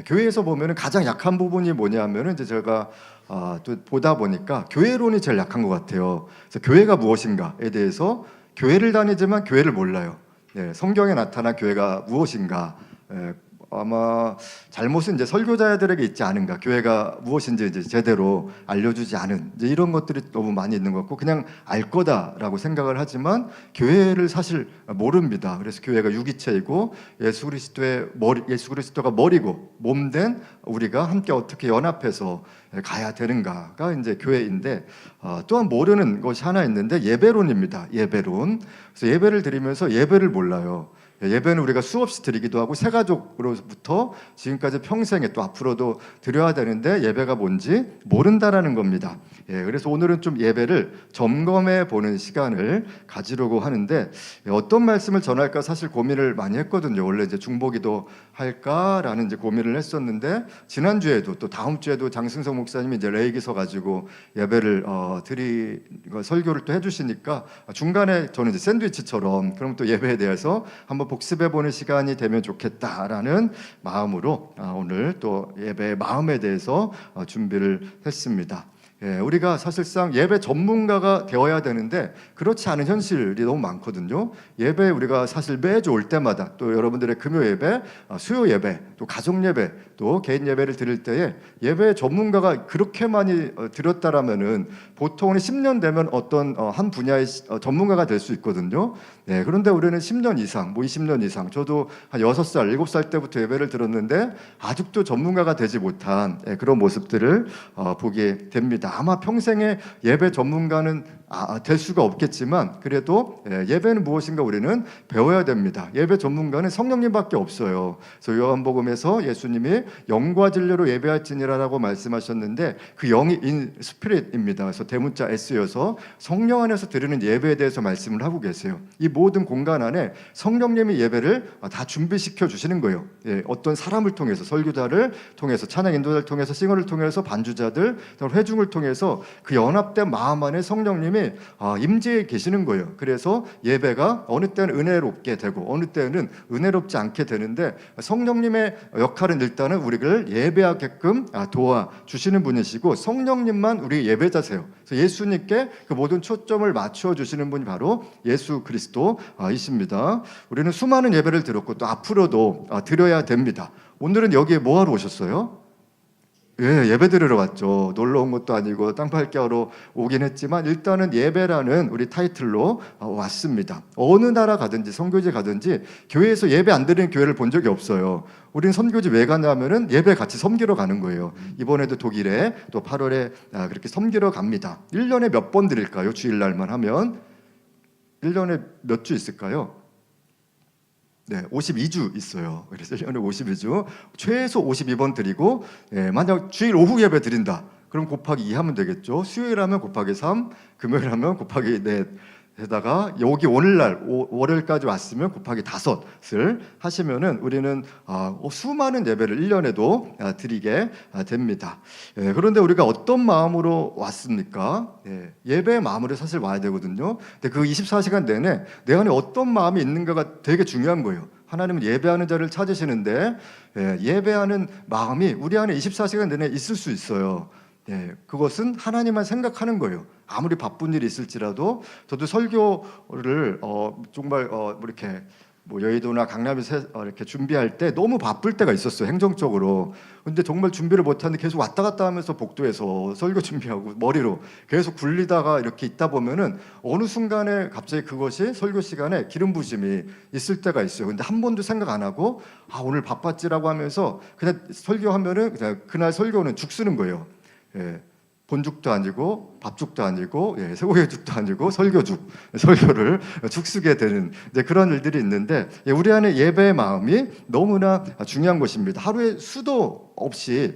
교회에서 보면은 가장 약한 부분이 뭐냐면은 이제 제가 또 보다 보니까 교회론이 제일 약한 것 같아요. 그래서 교회가 무엇인가에 대해서 교회를 다니지만 교회를 몰라요. 성경에 나타난 교회가 무엇인가. 아마 잘못은 이제 설교자들에게 있지 않은가. 교회가 무엇인지 이제 제대로 알려주지 않은 이제 이런 것들이 너무 많이 있는 것 같고 그냥 알 거다라고 생각을 하지만 교회를 사실 모릅니다. 그래서 교회가 유기체이고 예수 그리스도가 머리고 몸된 우리가 함께 어떻게 연합해서 가야 되는가가 이제 교회인데 또한 모르는 것이 하나 있는데 예배론입니다. 예배론. 그래서 예배를 드리면서 예배를 몰라요. 예배는 우리가 수없이 드리기도 하고 새가족으로부터 지금까지 평생에 또 앞으로도 드려야 되는데 예배가 뭔지 모른다라는 겁니다. 그래서 오늘은 좀 예배를 점검해 보는 시간을 가지려고 하는데 어떤 말씀을 전할까 사실 고민을 많이 했거든요. 원래 이제 중보기도 할까라는 이제 고민을 했었는데 지난주에도 또 다음 주에도 장승석 목사님이 이제 레이기서 가지고 예배를 설교를 또 해주시니까 중간에 저는 이제 샌드위치처럼 그럼 또 예배에 대해서 한번 복습해보는 시간이 되면 좋겠다라는 마음으로 오늘 또 예배의 마음에 대해서 준비를 했습니다. 우리가 사실상 예배 전문가가 되어야 되는데 그렇지 않은 현실이 너무 많거든요. 예배 우리가 사실 매주 올 때마다 또 여러분들의 금요 예배, 수요 예배, 또 가정 예배, 또 개인 예배를 드릴 때에 예배 전문가가 그렇게 많이 드렸다라면은 보통은 10년 되면 어떤 한 분야의 전문가가 될 수 있거든요. 그런데 우리는 10년 이상, 뭐 20년 이상, 저도 한 6살, 7살 때부터 예배를 들었는데 아직도 전문가가 되지 못한 그런 모습들을 보게 됩니다. 아마 평생의 예배 전문가는 될 수가 없겠지만 그래도 예배는 무엇인가 우리는 배워야 됩니다. 예배 전문가는 성령님밖에 없어요. 그래서 요한복음에서 예수님이 영과 진리로 예배할지니라라고 말씀하셨는데 그 영이 인 스피릿입니다. 그래서 대문자 S여서 성령 안에서 드리는 예배에 대해서 말씀을 하고 계세요. 이 모든 공간 안에 성령님이 예배를 다 준비시켜 주시는 거예요. 어떤 사람을 통해서 설교자를 통해서 찬양 인도자를 통해서 싱어를 통해서 반주자들 회중을 통해서 그 연합된 마음 안에 성령님이 임재해 계시는 거예요. 그래서 예배가 어느 때는 은혜롭게 되고 어느 때는 은혜롭지 않게 되는데 성령님의 역할은 일단은 우리를 예배하게끔 도와주시는 분이시고 성령님만 우리 예배자세요. 그래서 예수님께 그 모든 초점을 맞춰 주시는 분이 바로 예수 그리스도이십니다. 우리는 수많은 예배를 드렸고 또 앞으로도 드려야 됩니다. 오늘은 여기에 뭐 하러 오셨어요? 예배 드리러 왔죠. 놀러 온 것도 아니고 땅 밟기 하러 오긴 했지만 일단은 예배라는 우리 타이틀로 왔습니다. 어느 나라 가든지 선교지 가든지 교회에서 예배 안 드리는 교회를 본 적이 없어요. 우리는 선교지 왜 가냐면은 예배 같이 섬기러 가는 거예요. 이번에도 독일에 또 8월에 그렇게 섬기러 갑니다. 1년에 몇 번 드릴까요? 주일날만 하면 1년에 몇 주 있을까요? 52주 있어요. 그래서 1년에 52주 최소 52번 드리고 만약 주일 오후 예배 드린다. 그럼 곱하기 2 하면 되겠죠. 수요일 하면 곱하기 3, 금요일 하면 곱하기 4 에다가 여기 오늘날 월요일까지 왔으면 곱하기 5을 하시면은 우리는 수많은 예배를 1년에도 드리게 됩니다. 그런데 우리가 어떤 마음으로 왔습니까? 예배의 마음으로 사실 와야 되거든요. 근데 그 24시간 내내 내 안에 어떤 마음이 있는가가 되게 중요한 거예요. 하나님은 예배하는 자를 찾으시는데 예배하는 마음이 우리 안에 24시간 내내 있을 수 있어요. 그것은 하나님만 생각하는 거예요. 아무리 바쁜 일이 있을지라도 저도 설교를 정말 이렇게 여의도나 강남에서 이렇게 준비할 때 너무 바쁠 때가 있었어요. 행정적으로. 근데 정말 준비를 못하는데 계속 왔다 갔다 하면서 복도에서 설교 준비하고 머리로 계속 굴리다가 이렇게 있다 보면은 어느 순간에 갑자기 그것이 설교 시간에 기름 부심이 있을 때가 있어요. 근데 한 번도 생각 안 하고 오늘 바빴지라고 하면서 그냥 설교하면은 그냥 그날 설교는 죽 쓰는 거예요. 본죽도 아니고 밥죽도 아니고 쇠고기죽도 아니고 설교를 죽쓰게 되는 이제 그런 일들이 있는데 우리 안에 예배의 마음이 너무나 중요한 것입니다. 하루에 수도 없이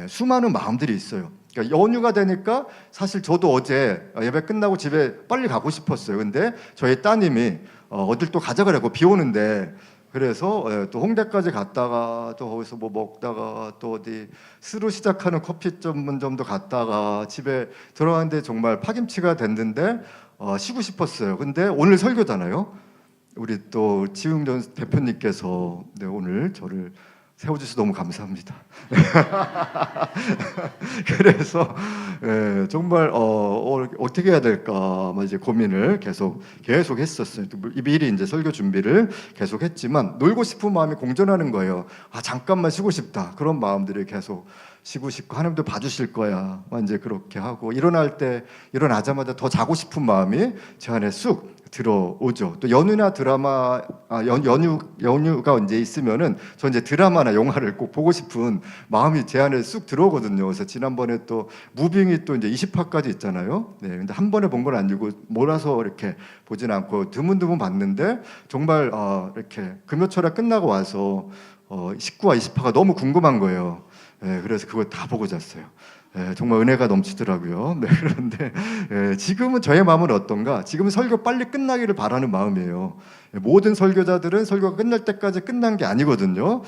수많은 마음들이 있어요. 그러니까 연휴가 되니까 사실 저도 어제 예배 끝나고 집에 빨리 가고 싶었어요. 근데 저희 따님이 어딜 또 가자 그래고 비 오는데 그래서 또 홍대까지 갔다가 또 거기서 뭐 먹다가 또 어디 스로 시작하는 커피 전문점도 갔다가 집에 들어갔는데 정말 파김치가 됐는데 쉬고 싶었어요. 근데 오늘 설교잖아요. 우리 또 지웅전 대표님께서 오늘 저를 세워주셔서 너무 감사합니다. 그래서 정말 어떻게 해야 될까 이제 고민을 계속 했었어요. 미리 이제 설교 준비를 계속 했지만 놀고 싶은 마음이 공존하는 거예요. 아 잠깐만 쉬고 싶다 그런 마음들이 계속 쉬고 싶고 하나님도 봐주실 거야 이제 그렇게 하고 일어나자마자 더 자고 싶은 마음이 제 안에 쑥 들어오죠. 또 연휴나 드라마 연휴가 이제 있으면은 저 이제 드라마나 영화를 꼭 보고 싶은 마음이 제 안에 쑥 들어오거든요. 그래서 지난번에 또 무빙이 또 이제 20화까지 있잖아요. 네, 근데 한 번에 본 건 아니고 몰아서 이렇게 보진 않고 드문드문 봤는데 정말 이렇게 금요철에 끝나고 와서 19화 20화가 너무 궁금한 거예요. 네, 그래서 그거 다 보고 잤어요. 정말 은혜가 넘치더라고요. 네, 그런데 지금은 저의 마음은 어떤가? 지금은 설교 빨리 끝나기를 바라는 마음이에요. 모든 설교자들은 설교가 끝날 때까지 끝난 게 아니거든요.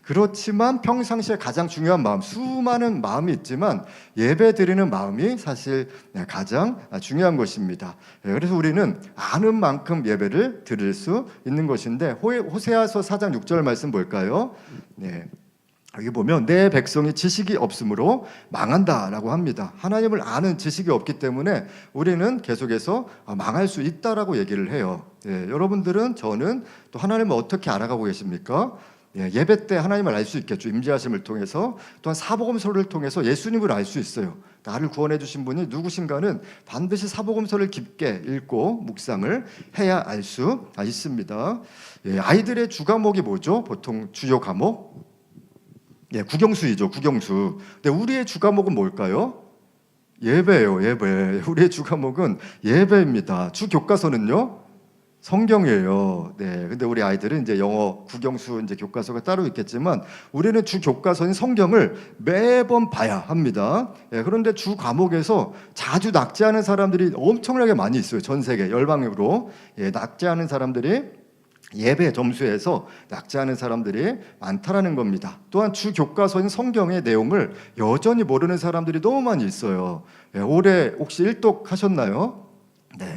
그렇지만 평상시에 가장 중요한 마음, 수많은 마음이 있지만 예배 드리는 마음이 사실 가장 중요한 것입니다. 그래서 우리는 아는 만큼 예배를 드릴 수 있는 것인데 호세아서 4장 6절 말씀 볼까요? 여기 보면 내 백성이 지식이 없으므로 망한다라고 합니다. 하나님을 아는 지식이 없기 때문에 우리는 계속해서 망할 수 있다라고 얘기를 해요. 여러분들은 저는 또 하나님을 어떻게 알아가고 계십니까? 예배 때 하나님을 알 수 있겠죠. 임재하심을 통해서 또한 사복음서를 통해서 예수님을 알 수 있어요. 나를 구원해 주신 분이 누구신가는 반드시 사복음서를 깊게 읽고 묵상을 해야 알 수 있습니다. 아이들의 주 과목이 뭐죠? 보통 주요 과목? 국영수이죠. 국영수. 근데 우리의 주 과목은 뭘까요? 예배예요. 예배. 우리의 주 과목은 예배입니다. 주 교과서는요? 성경이에요. 근데 우리 아이들은 이제 영어 국영수 이제 교과서가 따로 있겠지만 우리는 주 교과서인 성경을 매번 봐야 합니다. 그런데 주 과목에서 자주 낙제하는 사람들이 엄청나게 많이 있어요. 전 세계 열방으로 낙제하는 사람들이 예배 점수에서 낙제하는 사람들이 많다라는 겁니다. 또한 주 교과서인 성경의 내용을 여전히 모르는 사람들이 너무 많이 있어요. 올해 혹시 일독하셨나요?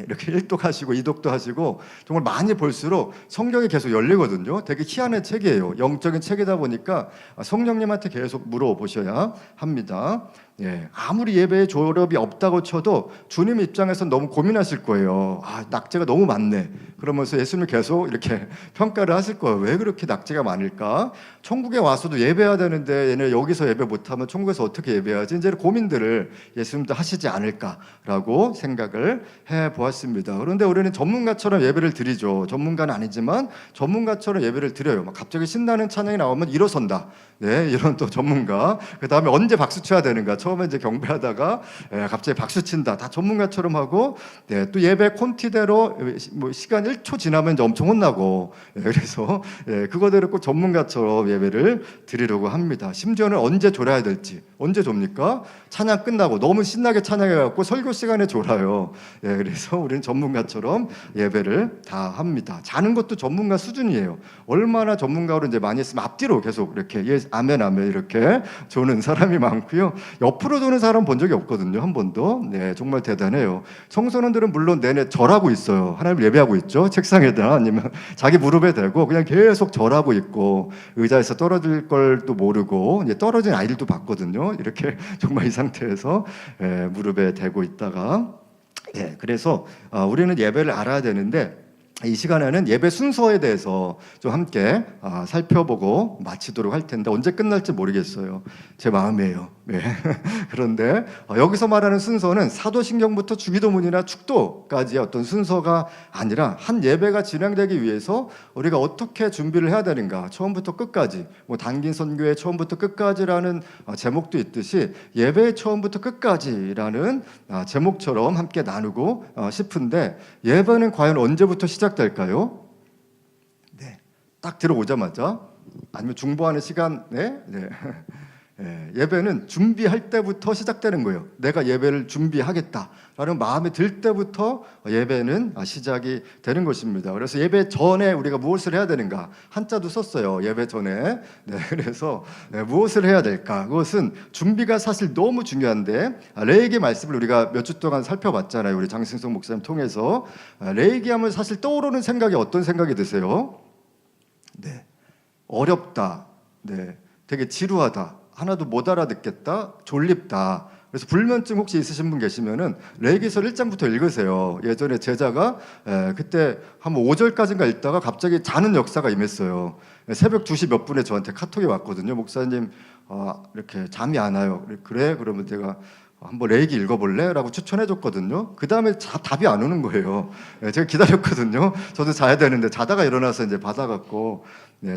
이렇게 1독 하시고 2독도 하시고 정말 많이 볼수록 성경이 계속 열리거든요. 되게 희한한 책이에요. 영적인 책이다 보니까 성령님한테 계속 물어보셔야 합니다. 아무리 예배의 졸업이 없다고 쳐도 주님 입장에서는 너무 고민하실 거예요. 낙제가 너무 많네. 그러면서 예수님 계속 이렇게 평가를 하실 거예요. 왜 그렇게 낙제가 많을까? 천국에 와서도 예배해야 되는데 얘네 여기서 예배 못하면 천국에서 어떻게 예배하지? 이제 고민들을 예수님도 하시지 않을까라고 생각을 해보았습니다. 그런데 우리는 전문가처럼 예배를 드리죠. 전문가는 아니지만 전문가처럼 예배를 드려요. 갑자기 신나는 찬양이 나오면 일어선다. 이런 또 전문가. 그 다음에 언제 박수 쳐야 되는가? 처음에 이제 경배하다가 갑자기 박수 친다. 다 전문가처럼 하고 또 예배 콘티대로 뭐 시간 1초 지나면 이제 엄청 혼나고 그래서 그거대로 꼭 전문가처럼 예배를 드리려고 합니다. 심지어는 언제 졸아야 될지 언제 좁니까? 찬양 끝나고 너무 신나게 찬양해갖고 설교 시간에 졸아요. 그래서 우리는 전문가처럼 예배를 다 합니다. 자는 것도 전문가 수준이에요. 얼마나 전문가로 이제 많이 했으면 앞뒤로 계속 이렇게 아멘 아멘 이렇게 조는 사람이 많고요. 옆으로 도는 사람 본 적이 없거든요. 한 번도. 정말 대단해요. 청소년들은 물론 내내 절하고 있어요. 하나님을 예배하고 있죠. 책상에다 아니면 자기 무릎에 대고 그냥 계속 절하고 있고 의자에서 떨어질 걸도 모르고 이제 떨어진 아이들도 봤거든요. 이렇게 정말 이 상태에서 무릎에 대고 있다가 그래서 우리는 예배를 알아야 되는데 이 시간에는 예배 순서에 대해서 좀 함께 살펴보고 마치도록 할 텐데 언제 끝날지 모르겠어요. 제 마음이에요. 그런데 여기서 말하는 순서는 사도신경부터 주기도문이나 축도까지의 어떤 순서가 아니라 한 예배가 진행되기 위해서 우리가 어떻게 준비를 해야 되는가 처음부터 끝까지 뭐 단긴 선교의 처음부터 끝까지라는 제목도 있듯이 예배의 처음부터 끝까지라는 제목처럼 함께 나누고 싶은데 예배는 과연 언제부터 시작될까요? 딱 들어오자마자 아니면 중보하는 시간에 예배는 준비할 때부터 시작되는 거예요. 내가 예배를 준비하겠다라는 마음이 들 때부터 예배는 시작이 되는 것입니다. 그래서 예배 전에 우리가 무엇을 해야 되는가 한자도 썼어요. 예배 전에. 그래서 무엇을 해야 될까? 그것은 준비가 사실 너무 중요한데 레위기 말씀을 우리가 몇 주 동안 살펴봤잖아요. 우리 장승성 목사님 통해서 레위기 하면 사실 떠오르는 생각이 어떤 생각이 드세요? 어렵다. 네, 되게 지루하다, 하나도 못 알아듣겠다, 졸립다. 그래서 불면증 혹시 있으신 분 계시면은 레위기서 1장부터 읽으세요. 예전에 제자가 그때 한 5절까지인가 읽다가 갑자기 자는 역사가 임했어요. 새벽 2시 몇 분에 저한테 카톡이 왔거든요. 목사님, 이렇게 잠이 안 와요. 그래? 그러면 제가 한번 레이기 읽어볼래? 라고 추천해줬거든요. 그 다음에 답이 안 오는 거예요. 제가 기다렸거든요. 저도 자야 되는데 자다가 일어나서 이제 받아갖고,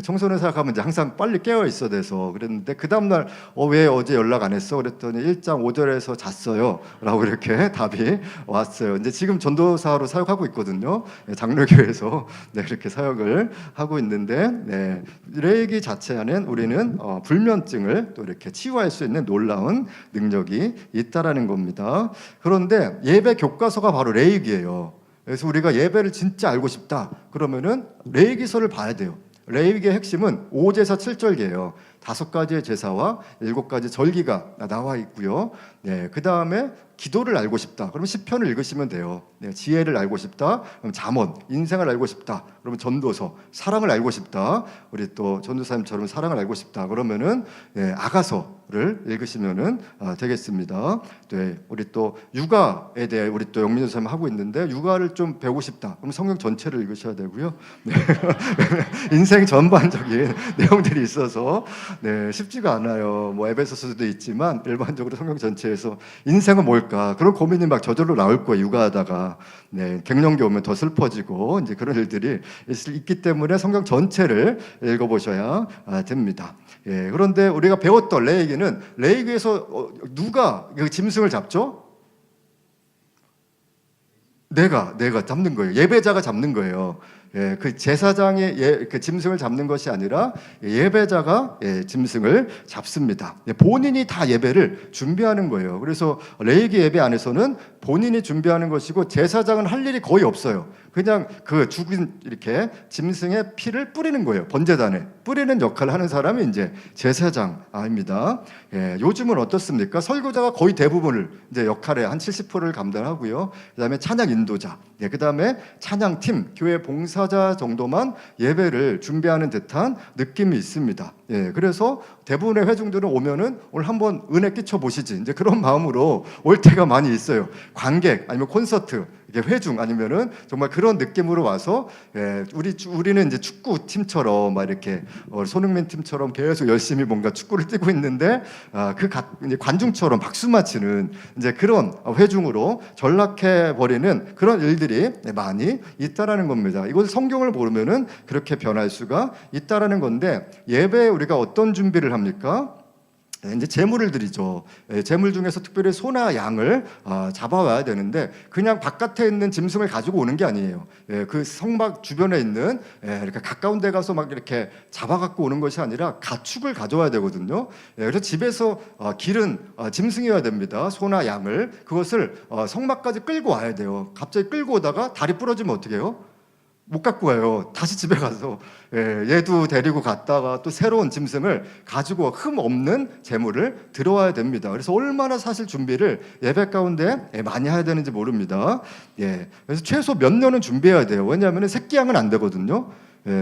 청소년 생각하면 이제 항상 빨리 깨어 있어야 돼서 그랬는데, 그 다음날 왜 어제 연락 안 했어? 그랬더니 1장 5절에서 잤어요 라고 이렇게 답이 왔어요. 이제 지금 전도사로 사역하고 있거든요. 장로교회에서 이렇게 사역을 하고 있는데, 레이기 자체 안엔 우리는 불면증을 또 이렇게 치유할 수 있는 놀라운 능력이 있다라는 겁니다. 그런데 예배 교과서가 바로 레위기예요. 그래서 우리가 예배를 진짜 알고 싶다 그러면은 레위기서를 봐야 돼요. 레위기의 핵심은 5제사 7절기예요. 5가지의 제사와 7가지 절기가 나와 있고요. 그 다음에 기도를 알고 싶다 그러면 시편을 읽으시면 돼요. 지혜를 알고 싶다 그럼 잠언, 인생을 알고 싶다 그러면 전도서, 사랑을 알고 싶다 우리 또 전도사님처럼 사랑을 알고 싶다 그러면은 아가서를 읽으시면은 되겠습니다. 우리 또 육아에 대해 우리 또 영민 선생님 하고 있는데, 육아를 좀 배우고 싶다 그럼 성경 전체를 읽으셔야 되고요. 인생 전반적인 내용들이 있어서 쉽지가 않아요. 뭐 에베소서도 있지만 일반적으로 성경 전체에서 인생은 뭘까 그런 고민이 막 저절로 나올 거예요. 육아하다가 갱년기 오면 더 슬퍼지고 이제 그런 일들이 있기 때문에 성경 전체를 읽어보셔야 됩니다. 그런데 우리가 배웠던 레위기는, 레위기에서 누가 그 짐승을 잡죠? 내가 잡는 거예요. 예배자가 잡는 거예요. 그 제사장의 그 짐승을 잡는 것이 아니라 예배자가 짐승을 잡습니다. 본인이 다 예배를 준비하는 거예요. 그래서 레위기 예배 안에서는 본인이 준비하는 것이고, 제사장은 할 일이 거의 없어요. 그냥 그 죽은 이렇게 짐승의 피를 뿌리는 거예요. 번제단에 뿌리는 역할을 하는 사람이 이제 제사장입니다. 요즘은 어떻습니까? 설교자가 거의 대부분을 이제 역할의 한 70%를 감당하고요. 그다음에 찬양 인도자, 그다음에 찬양팀, 교회 봉사자 정도만 예배를 준비하는 듯한 느낌이 있습니다. 그래서 대부분의 회중들은 오면은 오늘 한번 은혜 끼쳐 보시지, 이제 그런 마음으로 올 때가 많이 있어요. 관객 아니면 콘서트, 회중 아니면은 정말 그런 느낌으로 와서 우리는 이제 축구 팀처럼 막 이렇게 손흥민 팀처럼 계속 열심히 뭔가 축구를 뛰고 있는데, 이제 관중처럼 박수 맞히는 이제 그런 회중으로 전락해 버리는 그런 일들이 많이 있다라는 겁니다. 이것을 성경을 보면은 그렇게 변할 수가 있다라는 건데, 예배에 우리가 어떤 준비를 합니까? 이제 제물을 드리죠. 제물 중에서 특별히 소나 양을 잡아와야 되는데, 그냥 바깥에 있는 짐승을 가지고 오는 게 아니에요. 그 성막 주변에 있는 이렇게 가까운 데 가서 막 이렇게 잡아갖고 오는 것이 아니라 가축을 가져와야 되거든요. 그래서 집에서 기른 짐승이어야 됩니다. 소나 양을, 그것을 성막까지 끌고 와야 돼요. 갑자기 끌고 오다가 다리 부러지면 어떻게 해요? 못 갖고 가요. 다시 집에 가서 얘도 데리고 갔다가 또 새로운 짐승을 가지고 흠 없는 제물을 들어와야 됩니다. 그래서 얼마나 사실 준비를 예배 가운데 많이 해야 되는지 모릅니다. 그래서 최소 몇 년은 준비해야 돼요. 왜냐하면 새끼 양은 안 되거든요.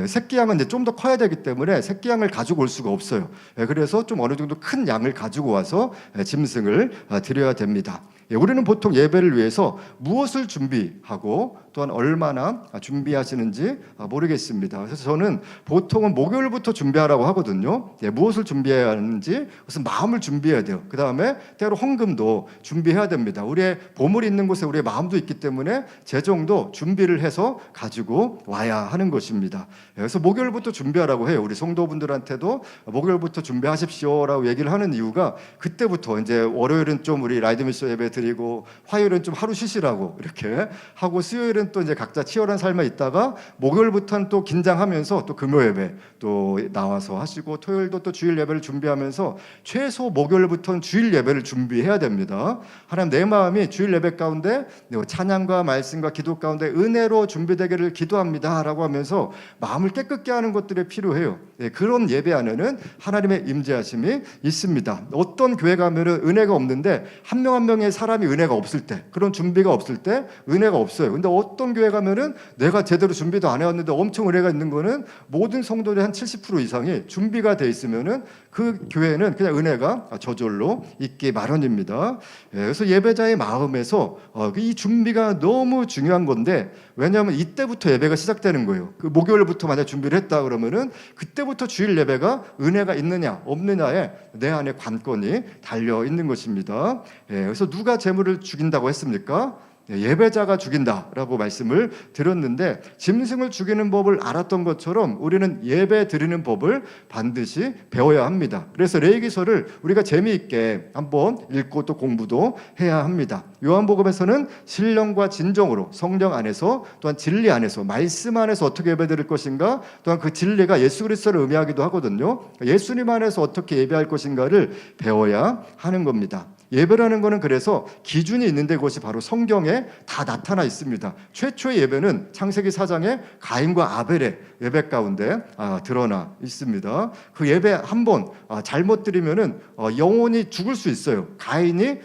새끼 양은 이제 좀 더 커야 되기 때문에 새끼 양을 가지고 올 수가 없어요. 그래서 좀 어느 정도 큰 양을 가지고 와서 짐승을 드려야 됩니다. 우리는 보통 예배를 위해서 무엇을 준비하고 또한 얼마나 준비하시는지 모르겠습니다. 그래서 저는 보통은 목요일부터 준비하라고 하거든요. 무엇을 준비해야 하는지, 무슨 마음을 준비해야 돼요. 그 다음에 때로 헌금도 준비해야 됩니다. 우리의 보물이 있는 곳에 우리의 마음도 있기 때문에 재정도 준비를 해서 가지고 와야 하는 것입니다. 그래서 목요일부터 준비하라고 해요. 우리 성도분들한테도 목요일부터 준비하십시오라고 얘기를 하는 이유가, 그때부터 이제 월요일은 좀 우리 라이드미션 예배 드리고, 화요일은 좀 하루 쉬시라고 이렇게 하고, 수요일은 또 이제 각자 치열한 삶에 있다가 목요일부터는 또 긴장하면서 또 금요 예배 또 나와서 하시고, 토요일도 또 주일 예배를 준비하면서 최소 목요일부터는 주일 예배를 준비해야 됩니다. 하나님, 내 마음이 주일 예배 가운데 찬양과 말씀과 기도 가운데 은혜로 준비되기를 기도합니다라고 하면서 마음을 깨끗게 하는 것들이 필요해요. 그런 예배 안에는 하나님의 임재하심이 있습니다. 어떤 교회 가면은 은혜가 없는데 한 명 한 명의 사람이 은혜가 없을 때, 그런 준비가 없을 때 은혜가 없어요. 근데 어떤 교회 가면은 내가 제대로 준비도 안 해왔는데 엄청 은혜가 있는 거는 모든 성도들의 한 70% 이상이 준비가 돼 있으면은 그 교회는 그냥 은혜가 저절로 있기 마련입니다. 그래서 예배자의 마음에서 이 준비가 너무 중요한 건데, 왜냐하면 이때부터 예배가 시작되는 거예요. 그 목요일부터 만약 준비를 했다 그러면은 그때부터 주일 예배가 은혜가 있느냐 없느냐에 내 안에 관건이 달려 있는 것입니다. 그래서 누가 재물을 죽인다고 했습니까? 예배자가 죽인다라고 말씀을 드렸는데, 짐승을 죽이는 법을 알았던 것처럼 우리는 예배 드리는 법을 반드시 배워야 합니다. 그래서 레위기서를 우리가 재미있게 한번 읽고 또 공부도 해야 합니다. 요한복음에서는 신령과 진정으로 성령 안에서, 또한 진리 안에서, 말씀 안에서 어떻게 예배 드릴 것인가, 또한 그 진리가 예수 그리스도를 의미하기도 하거든요. 예수님 안에서 어떻게 예배할 것인가를 배워야 하는 겁니다. 예배라는 것은 그래서 기준이 있는데 그것이 바로 성경에 다 나타나 있습니다. 최초의 예배는 창세기 4장에 가인과 아벨의 예배 가운데 드러나 있습니다. 그 예배 한번 잘못 드리면은 영혼이 죽을 수 있어요. 가인이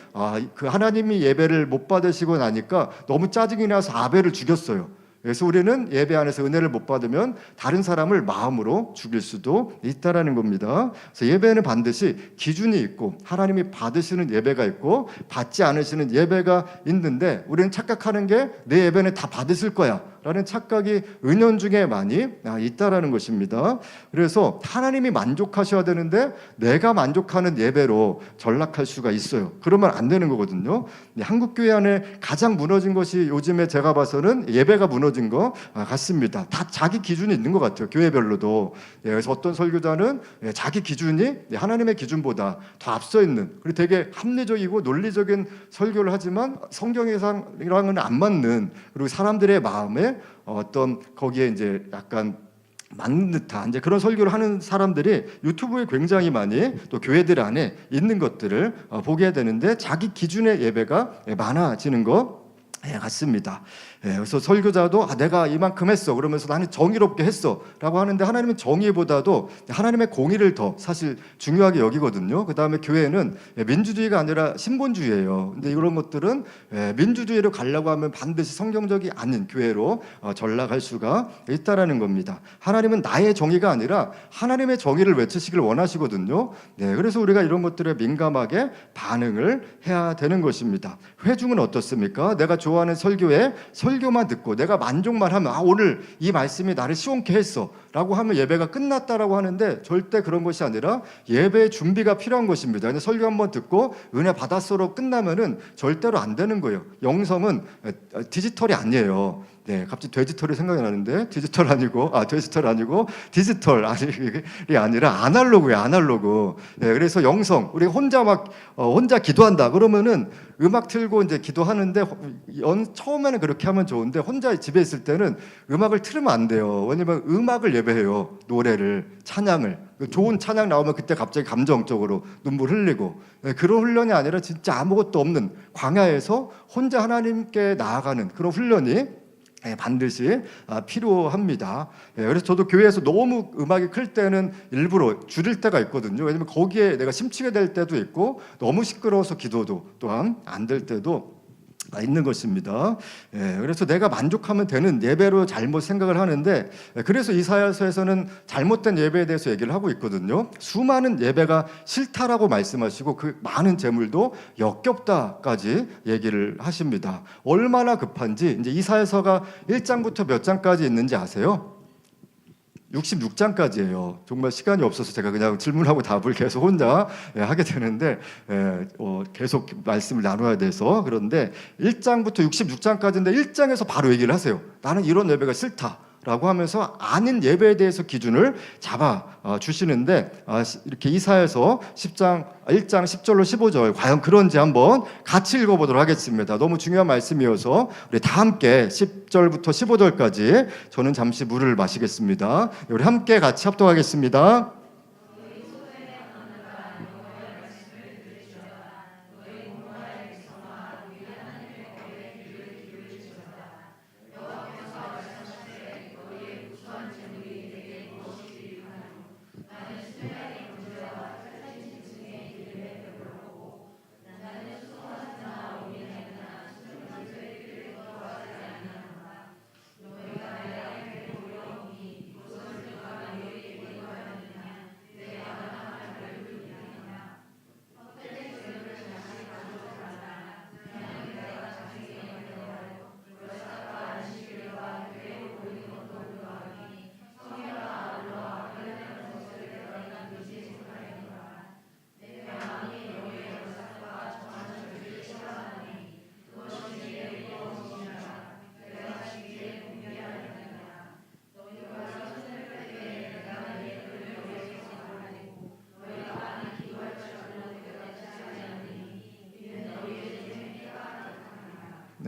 그 하나님이 예배를 못 받으시고 나니까 너무 짜증이 나서 아벨을 죽였어요. 그래서 우리는 예배 안에서 은혜를 못 받으면 다른 사람을 마음으로 죽일 수도 있다라는 겁니다. 그래서 예배는 반드시 기준이 있고 하나님이 받으시는 예배가 있고 받지 않으시는 예배가 있는데, 우리는 착각하는 게 내 예배는 다 받으실 거야 라는 착각이 은연중에 많이 있다라는 것입니다. 그래서 하나님이 만족하셔야 되는데 내가 만족하는 예배로 전락할 수가 있어요. 그러면 안 되는 거거든요. 한국교회 안에 가장 무너진 것이 요즘에 제가 봐서는 예배가 무너진 것 같습니다. 다 자기 기준이 있는 것 같아요. 교회별로도. 그래서 어떤 설교자는 자기 기준이 하나님의 기준보다 더 앞서 있는, 그리고 되게 합리적이고 논리적인 설교를 하지만 성경이랑은 안 맞는, 그리고 사람들의 마음에 어떤 거기에 이제 약간 맞는 듯한 이제 그런 설교를 하는 사람들이 유튜브에 굉장히 많이 또 교회들 안에 있는 것들을 보게 되는데, 자기 기준의 예배가 많아지는 것 같습니다. 그래서 설교자도 내가 이만큼 했어 그러면서 나는 정의롭게 했어 라고 하는데, 하나님은 정의보다도 하나님의 공의를 더 사실 중요하게 여기거든요. 그 다음에 교회는 민주주의가 아니라 신본주의예요. 근데 이런 것들은 민주주의로 가려고 하면 반드시 성경적이 아닌 교회로 전락할 수가 있다라는 겁니다. 하나님은 나의 정의가 아니라 하나님의 정의를 외치시길 원하시거든요. 그래서 우리가 이런 것들에 민감하게 반응을 해야 되는 것입니다. 회중은 어떻습니까? 내가 좋아하는 설교만 듣고 내가 만족만 하면 오늘 이 말씀이 나를 시원케 했어 라고 하면 예배가 끝났다라고 하는데, 절대 그런 것이 아니라 예배의 준비가 필요한 것입니다. 근데 설교 한번 듣고 은혜 받았어로 끝나면은 절대로 안 되는 거예요. 영성은 디지털이 아니에요. 갑자기 돼지털이 생각이 나는데 디지털 아니고 디지털이 아니라 아날로그예요. 아날로그. 그래서 영성, 우리 혼자 기도한다 그러면은 음악 틀고 이제 기도하는데 처음에는 그렇게 하면 좋은데 혼자 집에 있을 때는 음악을 틀으면 안 돼요. 왜냐면 음악을 예배해요. 노래를, 찬양을. 좋은 찬양 나오면 그때 갑자기 감정적으로 눈물 흘리고, 그런 훈련이 아니라 진짜 아무것도 없는 광야에서 혼자 하나님께 나아가는 그런 훈련이 반드시 필요합니다. 그래서 저도 교회에서 너무 음악이 클 때는 일부러 줄일 때가 있거든요. 왜냐면 거기에 내가 심취게 될 때도 있고, 너무 시끄러워서 기도도 또한 안 될 때도 있는 것입니다. 그래서 내가 만족하면 되는 예배로 잘못 생각을 하는데, 그래서 이사야서에서는 잘못된 예배에 대해서 얘기를 하고 있거든요. 수많은 예배가 싫다라고 말씀하시고 그 많은 재물도 역겹다까지 얘기를 하십니다. 얼마나 급한지 이제 이사야서가 1장부터 몇 장까지 있는지 아세요? 66장까지예요. 정말 시간이 없어서 제가 그냥 질문하고 답을 계속 혼자 하게 되는데 계속 말씀을 나눠야 돼서. 그런데 1장부터 66장까지인데 1장에서 바로 얘기를 하세요. 나는 이런 예배가 싫다 라고 하면서 아닌 예배에 대해서 기준을 잡아 주시는데, 이렇게 이사야서 1장 10절로 15절 과연 그런지 한번 같이 읽어보도록 하겠습니다. 너무 중요한 말씀이어서 우리 다 함께 10절부터 15절까지 저는 잠시 물을 마시겠습니다. 우리 함께 같이 합독하겠습니다.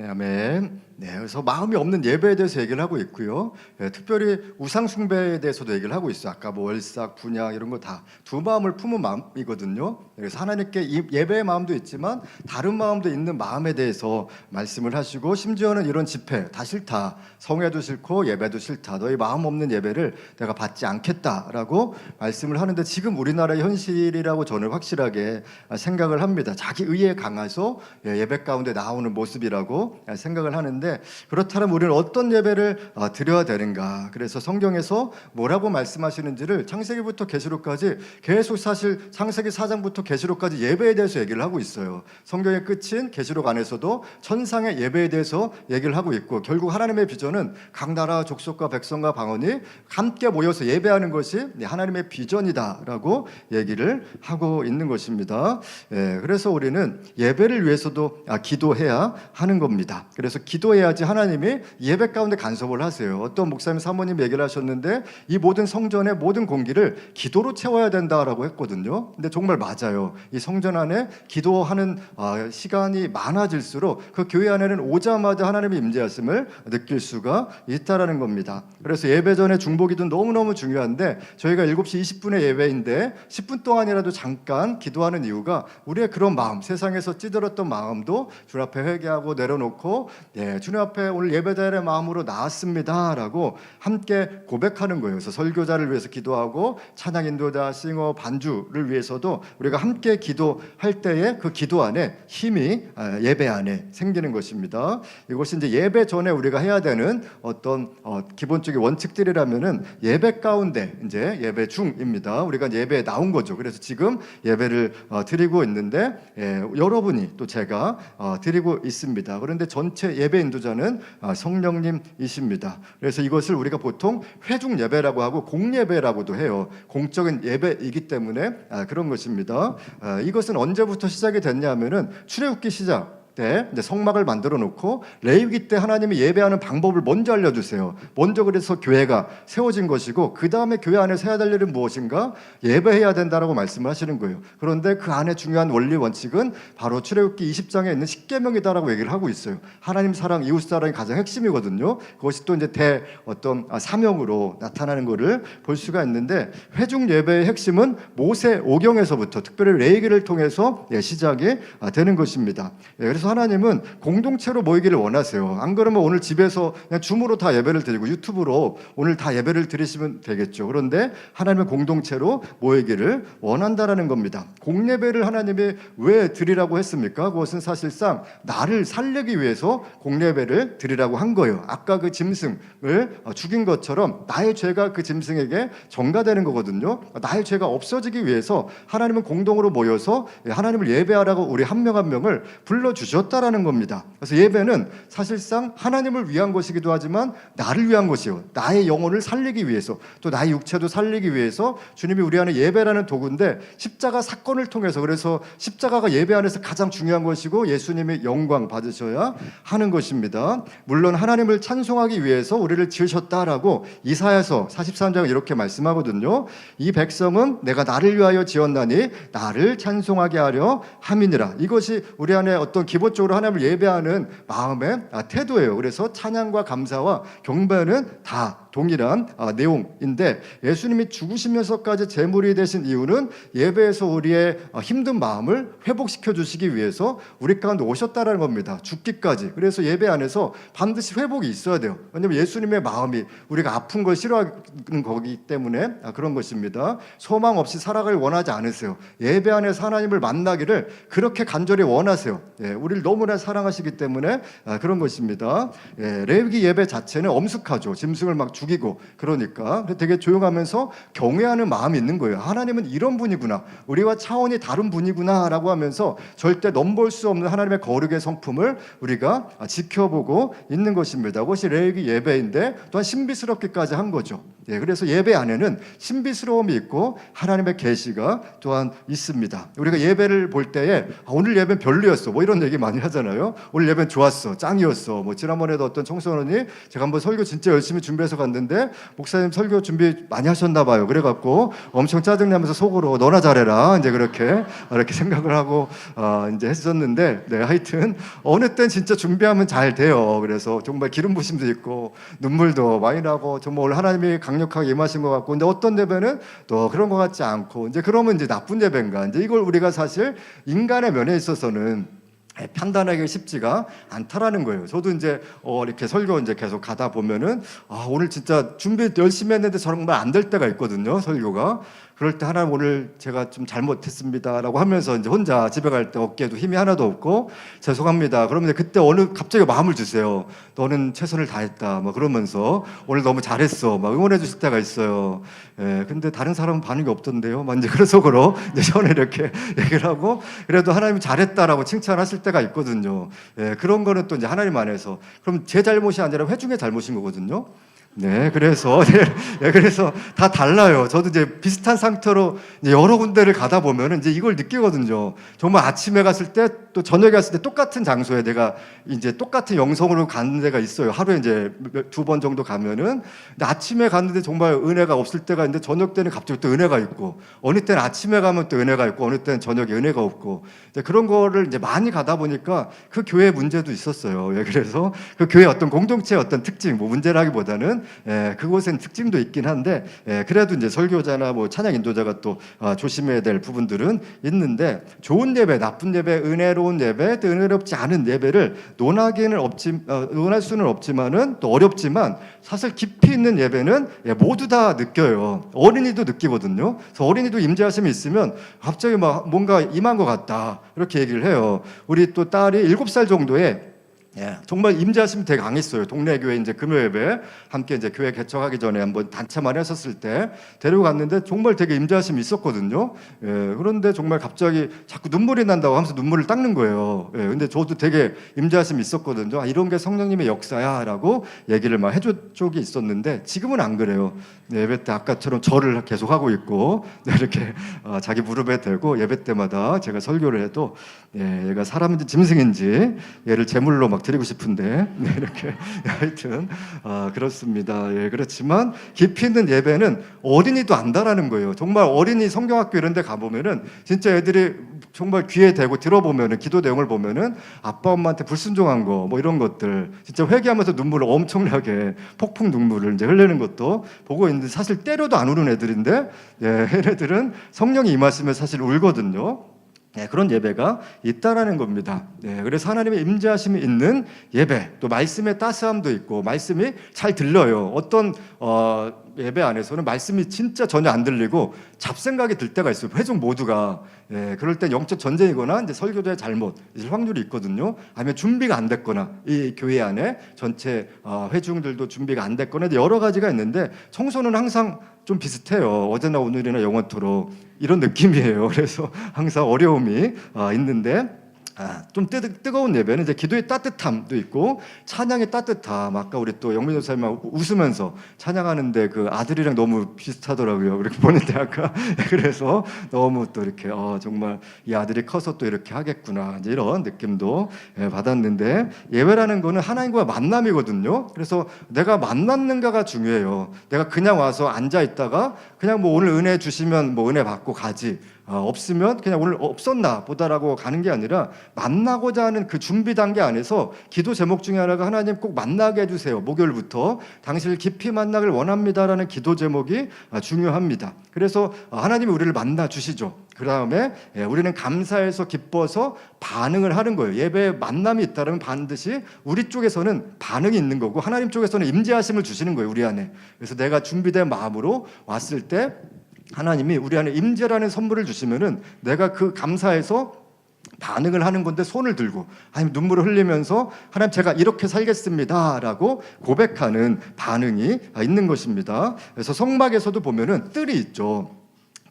네, 아멘. 네, 그래서 마음이 없는 예배에 대해서 얘기를 하고 있고요. 특별히 우상 숭배에 대해서도 얘기를 하고 있어요. 아까 뭐 월삭, 분향 이런 거 다 두 마음을 품은 마음이거든요. 그래서 하나님께 예배의 마음도 있지만 다른 마음도 있는 마음에 대해서 말씀을 하시고, 심지어는 이런 집회 다 싫다, 성회도 싫고 예배도 싫다, 너희 마음 없는 예배를 내가 받지 않겠다라고 말씀을 하는데, 지금 우리나라의 현실이라고 저는 확실하게 생각을 합니다. 자기 의에 강해서 예배 가운데 나오는 모습이라고 생각을 하는데, 그렇다면 우리는 어떤 예배를 드려야 되는가? 그래서 성경에서 뭐라고 말씀하시는지를 창세기부터 계시록까지 계속, 사실 창세기 4장부터 계시록까지 예배에 대해서 얘기를 하고 있어요. 성경의 끝인 계시록 안에서도 천상의 예배에 대해서 얘기를 하고 있고, 결국 하나님의 비전은 각 나라 족속과 백성과 방언이 함께 모여서 예배하는 것이 하나님의 비전이다라고 얘기를 하고 있는 것입니다. 그래서 우리는 예배를 위해서도 기도해야 하는 겁니다. 그래서 기도해야지 하나님이 예배 가운데 간섭을 하세요. 어떤 목사님, 사모님 얘기를 하셨는데, 이 모든 성전의 모든 공기를 기도로 채워야 된다라고 했거든요. 근데 정말 맞아요. 이 성전 안에 기도하는 시간이 많아질수록 그 교회 안에는 오자마자 하나님의 임재하심을 느낄 수가 있다라는 겁니다. 그래서 예배 전에 중보기도 너무너무 중요한데, 저희가 7시 20분에 예배인데 10분 동안이라도 잠깐 기도하는 이유가, 우리의 그런 마음, 세상에서 찌들었던 마음도 주 앞에 회개하고 내려놓고, 주님 앞에 오늘 예배자의 마음으로 나왔습니다라고 함께 고백하는 거예요. 그래서 설교자를 위해서 기도하고, 찬양 인도자, 싱어, 반주를 위해서도 우리가 함께 기도할 때에 그 기도 안에 힘이 예배 안에 생기는 것입니다. 이것이 이제 예배 전에 우리가 해야 되는 어떤 기본적인 원칙들이라면은, 예배 가운데 이제 예배 중입니다. 우리가 예배에 나온 거죠. 그래서 지금 예배를 드리고 있는데, 여러분이 또 제가 드리고 있습니다. 그런데 전체 예배 인도자는 성령님이십니다. 그래서 이것을 우리가 보통 회중 예배라고 하고 공예배라고도 해요. 공적인 예배이기 때문에 그런 것입니다. 이것은 언제부터 시작이 됐냐면은 출애굽기 시작 때 이제 성막을 만들어 놓고 레위기 때 하나님이 예배하는 방법을 먼저 알려주세요. 먼저 그래서 교회가 세워진 것이고, 그 다음에 교회 안에서 해야 될 일은 무엇인가? 예배해야 된다라고 말씀을 하시는 거예요. 그런데 그 안에 중요한 원리 원칙은 바로 출애굽기 20장에 있는 십계명이다라고 얘기를 하고 있어요. 하나님 사랑, 이웃 사랑이 가장 핵심이거든요. 그것이 또 이제 어떤 사명으로 나타나는 것을 볼 수가 있는데, 회중 예배의 핵심은 모세 오경에서부터 특별히 레위기를 통해서 시작이 되는 것입니다. 그래서 하나님은 공동체로 모이기를 원하세요. 안 그러면 오늘 집에서 그냥 줌으로 다 예배를 드리고 유튜브로 오늘 다 예배를 드리시면 되겠죠. 그런데 하나님은 공동체로 모이기를 원한다라는 겁니다. 공예배를 하나님이 왜 드리라고 했습니까? 그것은 사실상 나를 살리기 위해서 공예배를 드리라고 한 거예요. 아까 그 짐승을 죽인 것처럼 나의 죄가 그 짐승에게 전가되는 거거든요. 나의 죄가 없어지기 위해서 하나님은 공동으로 모여서 하나님을 예배하라고 우리 한 명 한 명을 불러주셨다라는 겁니다. 그래서 예배는 사실상 하나님을 위한 것이기도 하지만 나를 위한 것이요, 나의 영혼을 살리기 위해서, 또 나의 육체도 살리기 위해서 주님이 우리 안에 예배라는 도구인데, 십자가 사건을 통해서, 그래서 십자가가 예배 안에서 가장 중요한 것이고 예수님이 영광 받으셔야 하는 것입니다. 물론 하나님을 찬송하기 위해서 우리를 지으셨다라고 이사야서 43장은 이렇게 말씀하거든요. 이 백성은 내가 나를 위하여 지었나니 나를 찬송하게 하려 함이니라. 이것이 우리 안에 어떤 기본적으로 하나님을 예배하는 마음의 태도예요. 그래서 찬양과 감사와 경배는 다 동일한 내용인데, 예수님이 죽으시면서까지 제물이 되신 이유는 예배에서 우리의 힘든 마음을 회복시켜 주시기 위해서 우리 가운데 오셨다라는 겁니다. 죽기까지. 그래서 예배 안에서 반드시 회복이 있어야 돼요. 왜냐하면 예수님의 마음이 우리가 아픈 걸 싫어하는 거기 때문에 그런 것입니다. 소망 없이 살아가길 원하지 않으세요. 예배 안에서 하나님을 만나기를 그렇게 간절히 원하세요. 우리를 너무나 사랑하시기 때문에 그런 것입니다. 레위기 예배 자체는 엄숙하죠. 짐승을 막 죽이고, 그러니까 되게 조용하면서 경외하는 마음이 있는 거예요. 하나님은 이런 분이구나, 우리와 차원이 다른 분이구나 라고 하면서 절대 넘볼 수 없는 하나님의 거룩의 성품을 우리가 지켜보고 있는 것입니다. 그것이 레위기 예배인데 또한 신비스럽기까지 한 거죠. 그래서 예배 안에는 신비스러움이 있고 하나님의 계시가 또한 있습니다. 우리가 예배를 볼 때에 오늘 예배는 별로였어, 뭐 이런 얘기 많이 하잖아요. 오늘 예배는 좋았어, 짱이었어. 뭐 지난번에도 어떤 청소년이 제가 한번 설교 진짜 열심히 준비해서 갔는데 왔는데 목사님 설교 준비 많이 하셨나 봐요. 그래갖고 엄청 짜증내면서 속으로 너나 잘해라 이제 그렇게 생각을 하고 이제 했었는데, 네, 하여튼 어느 땐 진짜 준비하면 잘 돼요. 그래서 정말 기름 부심도 있고 눈물도 많이 나고 정말 오늘 하나님이 강력하게 임하신 것 같고, 근데 어떤 예배는 또 그런 것 같지 않고, 이제 그러면 이제 나쁜 예배인가, 이제 이걸 우리가 사실 인간의 면에 있어서는 판단하기 쉽지가 않다라는 거예요. 저도 이제 이렇게 설교 이제 계속 가다 보면은 오늘 진짜 준비 열심히 했는데 정말 안 될 때가 있거든요, 설교가. 그럴 때 하나님 오늘 제가 좀 잘못했습니다라고 하면서 이제 혼자 집에 갈 때 어깨에도 힘이 하나도 없고 죄송합니다. 그러면 그때 갑자기 마음을 주세요. 너는 최선을 다했다. 막 그러면서 오늘 너무 잘했어. 막 응원해 주실 때가 있어요. 예, 근데 다른 사람은 반응이 없던데요. 막 이제 그런 속으로 이제 저는 이렇게 얘기를 하고, 그래도 하나님이 잘했다라고 칭찬하실 때가 있거든요. 예, 그런 거는 또 이제 하나님 안에서, 그럼 제 잘못이 아니라 회중의 잘못인 거거든요. 네, 그래서 그래서 다 달라요. 저도 이제 비슷한 상태로 이제 여러 군데를 가다 보면 이제 이걸 느끼거든요. 정말 아침에 갔을 때 또 저녁에 갔을 때 똑같은 장소에 내가 이제 똑같은 영성으로 가는 데가 있어요. 하루에 이제 2번 정도 가면은. 근데 아침에 갔는데 정말 은혜가 없을 때가 있는데 저녁 때는 갑자기 또 은혜가 있고, 어느 때는 아침에 가면 또 은혜가 있고, 어느 때는 저녁에 은혜가 없고, 이제 그런 거를 이제 많이 가다 보니까 그 교회 문제도 있었어요. 예, 그래서 그 교회 어떤 공동체의 어떤 특징, 뭐 문제라기보다는 그곳엔 특징도 있긴 한데, 그래도 이제 설교자나 뭐 찬양 인도자가 또 조심해야 될 부분들은 있는데, 좋은 예배, 나쁜 예배, 은혜로운 예배, 또 은혜롭지 않은 예배를 논할 수는 없지만은, 또 어렵지만 사실 깊이 있는 예배는 모두 다 느껴요. 어린이도 느끼거든요. 그래서 어린이도 임재하심이 있으면 갑자기 막 뭔가 임한 것 같다 이렇게 얘기를 해요. 우리 또 딸이 7살 정도에 정말 임재하심이 되게 강했어요. 동네 교회 이제 금요 예배 함께 이제 교회 개척하기 전에 한번 단체만 했었을 때 데려갔는데 정말 되게 임재하심이 있었거든요. 그런데 정말 갑자기 자꾸 눈물이 난다고 하면서 눈물을 닦는 거예요. 근데 저도 되게 임재하심이 있었거든요. 이런 게 성령님의 역사야라고 얘기를 막 해준 적이 있었는데, 지금은 안 그래요. 예배 때 아까처럼 절을 계속 하고 있고, 이렇게 자기 무릎에 대고 예배 때마다 제가 설교를 해도 얘가 사람인지 짐승인지 얘를 제물로 막 드리고 싶은데, 이렇게 하여튼 그렇습니다. 그렇지만 깊이 있는 예배는 어린이도 안다라는 거예요. 정말 어린이 성경학교 이런 데 가보면은 진짜 애들이 정말 귀에 대고 들어보면은 기도 내용을 보면은 아빠 엄마한테 불순종한 거 뭐 이런 것들 진짜 회개하면서 눈물을 엄청나게 폭풍 눈물을 이제 흘리는 것도 보고 있는데, 사실 때려도 안 우는 애들인데 얘네들은 성령이 임하시면 사실 울거든요. 그런 예배가 있다라는 겁니다. 그래서 하나님의 임재하심이 있는 예배, 또 말씀의 따스함도 있고, 말씀이 잘 들려요. 어떤 예배 안에서는 말씀이 진짜 전혀 안 들리고 잡생각이 들 때가 있어요. 회중 모두가. 그럴 때 영적 전쟁이거나 이제 설교자의 잘못 있을 확률이 있거든요. 아니면 준비가 안 됐거나, 이 교회 안에 전체 회중들도 준비가 안 됐거나, 여러 가지가 있는데 청소는 항상 좀 비슷해요. 어제나 오늘이나 영원토록 이런 느낌이에요. 그래서 항상 어려움이 있는데, 좀 뜨거운 예배는 이제 기도의 따뜻함도 있고 찬양의 따뜻함. 아까 우리 또 영민 목사님하고 웃으면서 찬양하는데 그 아들이랑 너무 비슷하더라고요. 이렇게 보는데 아까 그래서 너무 또 이렇게 정말 이 아들이 커서 또 이렇게 하겠구나, 이제 이런 느낌도 받았는데, 예배라는 거는 하나님과 만남이거든요. 그래서 내가 만났는가가 중요해요. 내가 그냥 와서 앉아 있다가 그냥 뭐 오늘 은혜 주시면 뭐 은혜 받고 가지, 없으면 그냥 오늘 없었나 보다라고 가는 게 아니라, 만나고자 하는 그 준비 단계 안에서 기도 제목 중에 하나가 하나님 꼭 만나게 해주세요. 목요일부터 당신을 깊이 만나길 원합니다라는 기도 제목이 중요합니다. 그래서 하나님이 우리를 만나 주시죠. 그 다음에 우리는 감사해서 기뻐서 반응을 하는 거예요. 예배에 만남이 있다면 반드시 우리 쪽에서는 반응이 있는 거고, 하나님 쪽에서는 임재하심을 주시는 거예요, 우리 안에. 그래서 내가 준비된 마음으로 왔을 때 하나님이 우리 안에 임재라는 선물을 주시면은 내가 그 감사해서 반응을 하는 건데, 손을 들고 아니면 눈물을 흘리면서 하나님 제가 이렇게 살겠습니다라고 고백하는 반응이 있는 것입니다. 그래서 성막에서도 보면은 뜰이 있죠.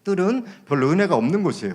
뜰은 별로 은혜가 없는 곳이에요.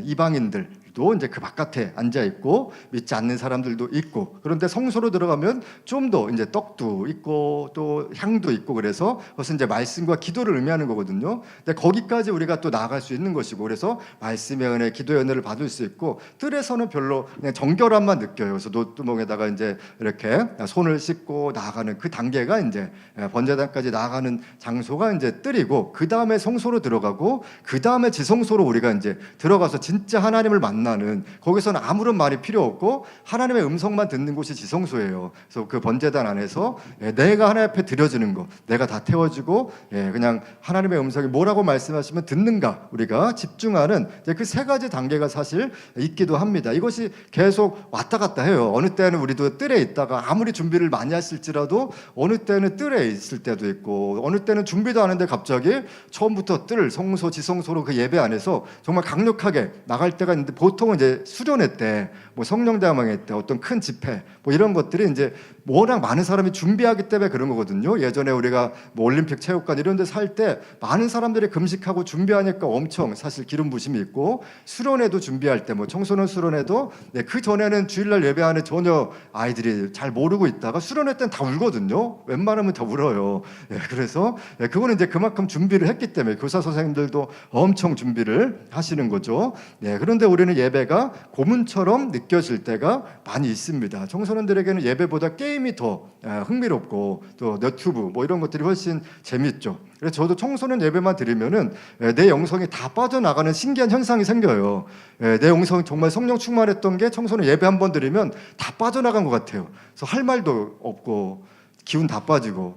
이방인들, 도 이제 그 바깥에 앉아 있고 믿지 않는 사람들도 있고, 그런데 성소로 들어가면 좀 더 이제 떡도 있고 또 향도 있고, 그래서 그것은 이제 말씀과 기도를 의미하는 거거든요. 근데 거기까지 우리가 또 나아갈 수 있는 것이고, 그래서 말씀의 은혜, 기도의 은혜를 받을 수 있고, 뜰에서는 별로 그냥 정결함만 느껴요. 그래서 노뚜껑에다가 이제 이렇게 손을 씻고 나아가는 그 단계가 이제 번제단까지 나아가는 장소가 이제 뜰이고, 그 다음에 성소로 들어가고, 그 다음에 지성소로 우리가 이제 들어가서 진짜 하나님을 만나는, 거기서는 아무런 말이 필요 없고 하나님의 음성만 듣는 곳이 지성소예요. 그래서 그 번제단 안에서 내가 하나님 앞에 드려지는 거, 내가 다 태워지고 그냥 하나님의 음성이 뭐라고 말씀하시면 듣는가, 우리가 집중하는 그 세 가지 단계가 사실 있기도 합니다. 이것이 계속 왔다 갔다 해요. 어느 때는 우리도 뜰에 있다가 아무리 준비를 많이 했을지라도 어느 때는 뜰에 있을 때도 있고, 어느 때는 준비도 안 했는데 갑자기 처음부터 뜰, 성소, 지성소로 그 예배 안에서 정말 강력하게 나갈 때가 있는데, 보통은 이제 수련회 때, 뭐 성령대함회 때, 어떤 큰 집회, 뭐 이런 것들이 이제 워낙 많은 사람이 준비하기 때문에 그런 거거든요. 예전에 우리가 뭐 올림픽 체육관 이런 데서 할 때 많은 사람들이 금식하고 준비하니까 엄청 사실 기름 부심이 있고, 수련회도 준비할 때 뭐 청소년 수련회도 그 전에는 주일날 예배 안에 전혀 아이들이 잘 모르고 있다가 수련회 때는 다 울거든요. 웬만하면 다 울어요. 그래서 그거는 이제 그만큼 준비를 했기 때문에 교사 선생님들도 엄청 준비를 하시는 거죠. 그런데 우리는 예배가 고문처럼 느껴질 때가 많이 있습니다. 청소년들에게는 예배보다 게임이 더 흥미롭고 또 너튜브 뭐 이런 것들이 훨씬 재밌죠. 그래서 저도 청소년 예배만 드리면은 내 영성이 다 빠져나가는 신기한 현상이 생겨요. 내 영성이 정말 성령 충만했던 게 청소년 예배 한 번 드리면 다 빠져나간 것 같아요. 그래서 할 말도 없고 기운 다 빠지고,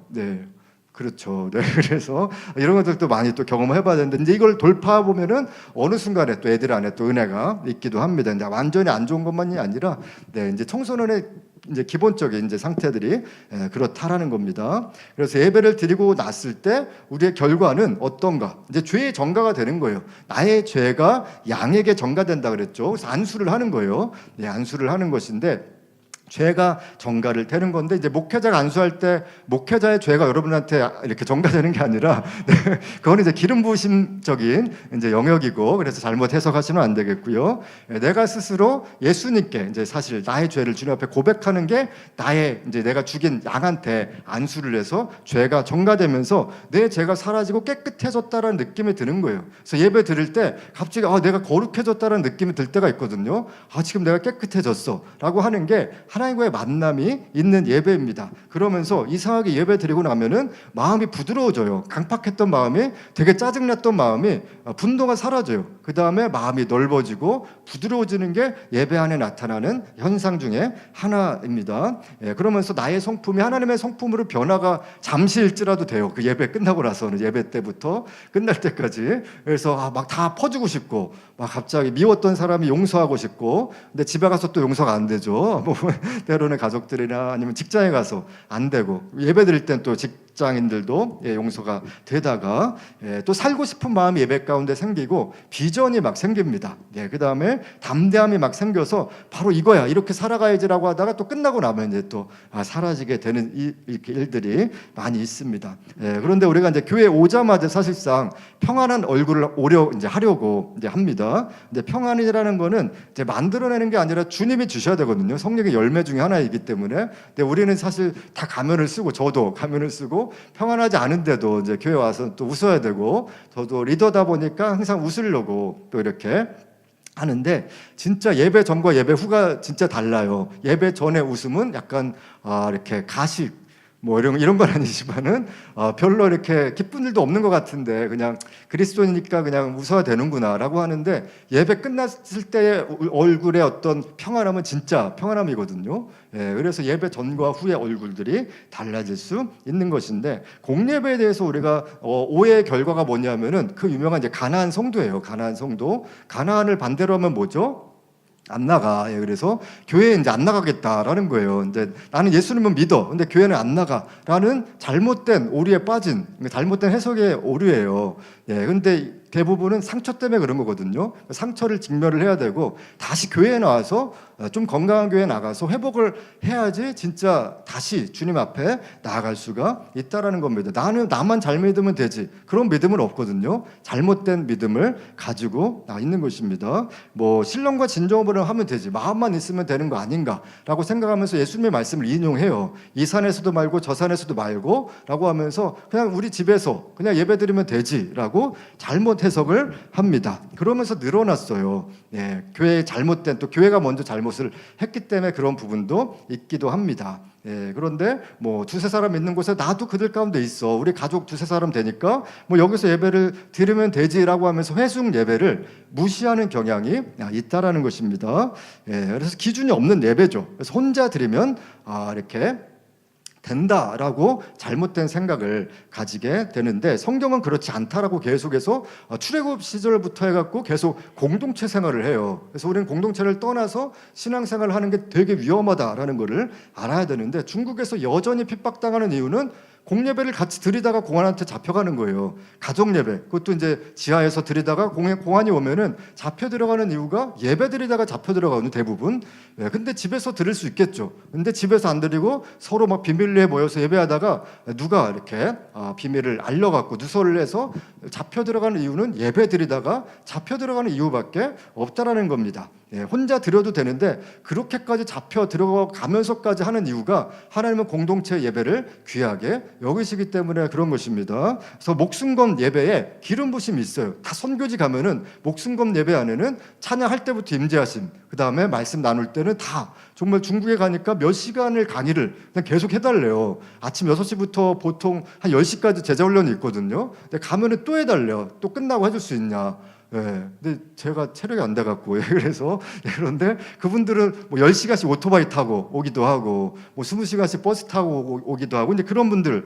그렇죠. 그래서 이런 것들도 많이 또 경험을 해봐야 되는데, 이제 이걸 돌파해 보면은 어느 순간에 또 애들 안에 또 은혜가 있기도 합니다. 이제 완전히 안 좋은 것만이 아니라, 이제 청소년의 이제 기본적인 이제 상태들이 그렇다라는 겁니다. 그래서 예배를 드리고 났을 때 우리의 결과는 어떤가? 이제 죄의 전가가 되는 거예요. 나의 죄가 양에게 전가된다 그랬죠. 그래서 안수를 하는 거예요. 안수를 하는 것인데, 죄가 전가를 되는 건데, 이제 목회자가 안수할 때 목회자의 죄가 여러분한테 이렇게 전가되는 게 아니라 그건 이제 기름 부으심적인 이제 영역이고, 그래서 잘못 해석하시면 안 되겠고요. 내가 스스로 예수님께 이제 사실 나의 죄를 주님 앞에 고백하는 게 나의 이제 내가 죽인 양한테 안수를 해서 죄가 전가되면서 내 죄가 사라지고 깨끗해졌다라는 느낌이 드는 거예요. 그래서 예배 드릴 때 갑자기 내가 거룩해졌다라는 느낌이 들 때가 있거든요. 지금 내가 깨끗해졌어라고 하는 게 하나님과의 만남이 있는 예배입니다. 그러면서 이상하게 예배 드리고 나면은 마음이 부드러워져요. 강팍했던 마음이, 되게 짜증났던 마음이, 분노가 사라져요. 그 다음에 마음이 넓어지고 부드러워지는 게 예배 안에 나타나는 현상 중에 하나입니다. 그러면서 나의 성품이 하나님의 성품으로 변화가 잠시일지라도 돼요. 그 예배 끝나고 나서는, 예배 때부터 끝날 때까지. 그래서 막 다 퍼주고 싶고, 막 갑자기 미웠던 사람이 용서하고 싶고, 근데 집에 가서 또 용서가 안 되죠. 뭐 때로는 가족들이나 아니면 직장에 가서 안 되고, 예배 드릴 땐 또 직장인들도 용서가 되다가 또 살고 싶은 마음이 예배 가운데 생기고 비전이 막 생깁니다. 그 다음에 담대함이 막 생겨서 바로 이거야, 이렇게 살아가야지라고 하다가 또 끝나고 나면 이제 또 사라지게 되는 이렇게 일들이 많이 있습니다. 그런데 우리가 이제 교회 오자마자 사실상 평안한 얼굴을 이제 하려고 이제 합니다. 근데 평안이라는 거는 이제 만들어내는 게 아니라 주님이 주셔야 되거든요. 성령의 열매 중에 하나이기 때문에. 근데 우리는 사실 다 가면을 쓰고, 저도 가면을 쓰고 평안하지 않은데도 이제 교회 와서 또 웃어야 되고, 저도 리더다 보니까 항상 웃으려고 또 이렇게 하는데, 진짜 예배 전과 예배 후가 진짜 달라요. 예배 전의 웃음은 약간 이렇게 가식 뭐 이런 건 아니지만은 별로 이렇게 기쁜 일도 없는 것 같은데 그냥 그리스도니까 그냥 웃어야 되는구나라고 하는데, 예배 끝났을 때의 얼굴의 어떤 평안함은 진짜 평안함이거든요. 그래서 예배 전과 후의 얼굴들이 달라질 수 있는 것인데, 공예배에 대해서 우리가 오해의 결과가 뭐냐면은 그 유명한 이제 가나안 성도예요. 가나안 성도. 가나안을 반대로 하면 뭐죠? 안 나가. 그래서 교회에 이제 안 나가겠다라는 거예요. 이제 나는 예수님은 믿어, 근데 교회는 안 나가라는 잘못된 오류에 빠진, 잘못된 해석의 오류예요. 근데 대부분은 상처 때문에 그런 거거든요. 상처를 직면을 해야 되고 다시 교회에 나와서 좀 건강한 교회에 나가서 회복을 해야지 진짜 다시 주님 앞에 나아갈 수가 있다라는 겁니다. 나만 잘 믿으면 되지, 그런 믿음은 없거든요. 잘못된 믿음을 가지고 있는 것입니다. 뭐 신령과 진정으로 하면 되지, 마음만 있으면 되는 거 아닌가라고 생각하면서 예수님의 말씀을 인용해요. 이 산에서도 말고 저 산에서도 말고 라고 하면서 그냥 우리 집에서 그냥 예배드리면 되지라고 잘못 해석을 합니다. 그러면서 늘어났어요. 예, 교회의 잘못된, 또 교회가 먼저 잘못을 했기 때문에 그런 부분도 있기도 합니다. 예, 그런데 뭐 두세 사람 있는 곳에 나도 그들 가운데 있어, 우리 가족 두세 사람 되니까 뭐 여기서 예배를 드리면 되지라고 하면서 회중 예배를 무시하는 경향이 있다라는 것입니다. 예, 그래서 기준이 없는 예배죠. 그래서 혼자 드리면 이렇게 된다라고 잘못된 생각을 가지게 되는데, 성경은 그렇지 않다라고 계속해서 출애굽 시절부터 해갖고 계속 공동체 생활을 해요. 그래서 우리는 공동체를 떠나서 신앙생활을 하는 게 되게 위험하다라는 것을 알아야 되는데, 중국에서 여전히 핍박당하는 이유는 공예배를 같이 드리다가 공안한테 잡혀가는 거예요. 가족예배, 그것도 이제 지하에서 드리다가 공안이 오면은 잡혀 들어가는 이유가 예배 드리다가 잡혀 들어가거든요, 대부분. 예, 근데 집에서 드릴 수 있겠죠. 근데 집에서 안 드리고 서로 막 비밀리에 모여서 예배하다가 누가 이렇게 비밀을 알려갖고 누설을 해서 잡혀 들어가는 이유는 예배 드리다가 잡혀 들어가는 이유밖에 없다라는 겁니다. 예, 혼자 드려도 되는데 그렇게까지 잡혀 들어가면서까지 하는 이유가 하나님은 공동체 예배를 귀하게 여기시기 때문에 그런 것입니다. 그래서 목숨건 예배에 기름 부심이 있어요. 다 선교지 가면은 목숨건 예배 안에는 찬양할 때부터 임재하심, 그 다음에 말씀 나눌 때는 다 정말 중국에 가니까 몇 시간을 강의를 그냥 계속 해달래요. 아침 6시부터 보통 한 10시까지 제자훈련이 있거든요. 근데 가면은 또 해달래요. 또 끝나고 해줄 수 있냐. 예, 근데 제가 체력이 안 돼갖고, 그래서, 그런데 그분들은 뭐 10시간씩 오토바이 타고 오기도 하고, 뭐 20시간씩 버스 타고 오기도 하고, 이제 그런 분들이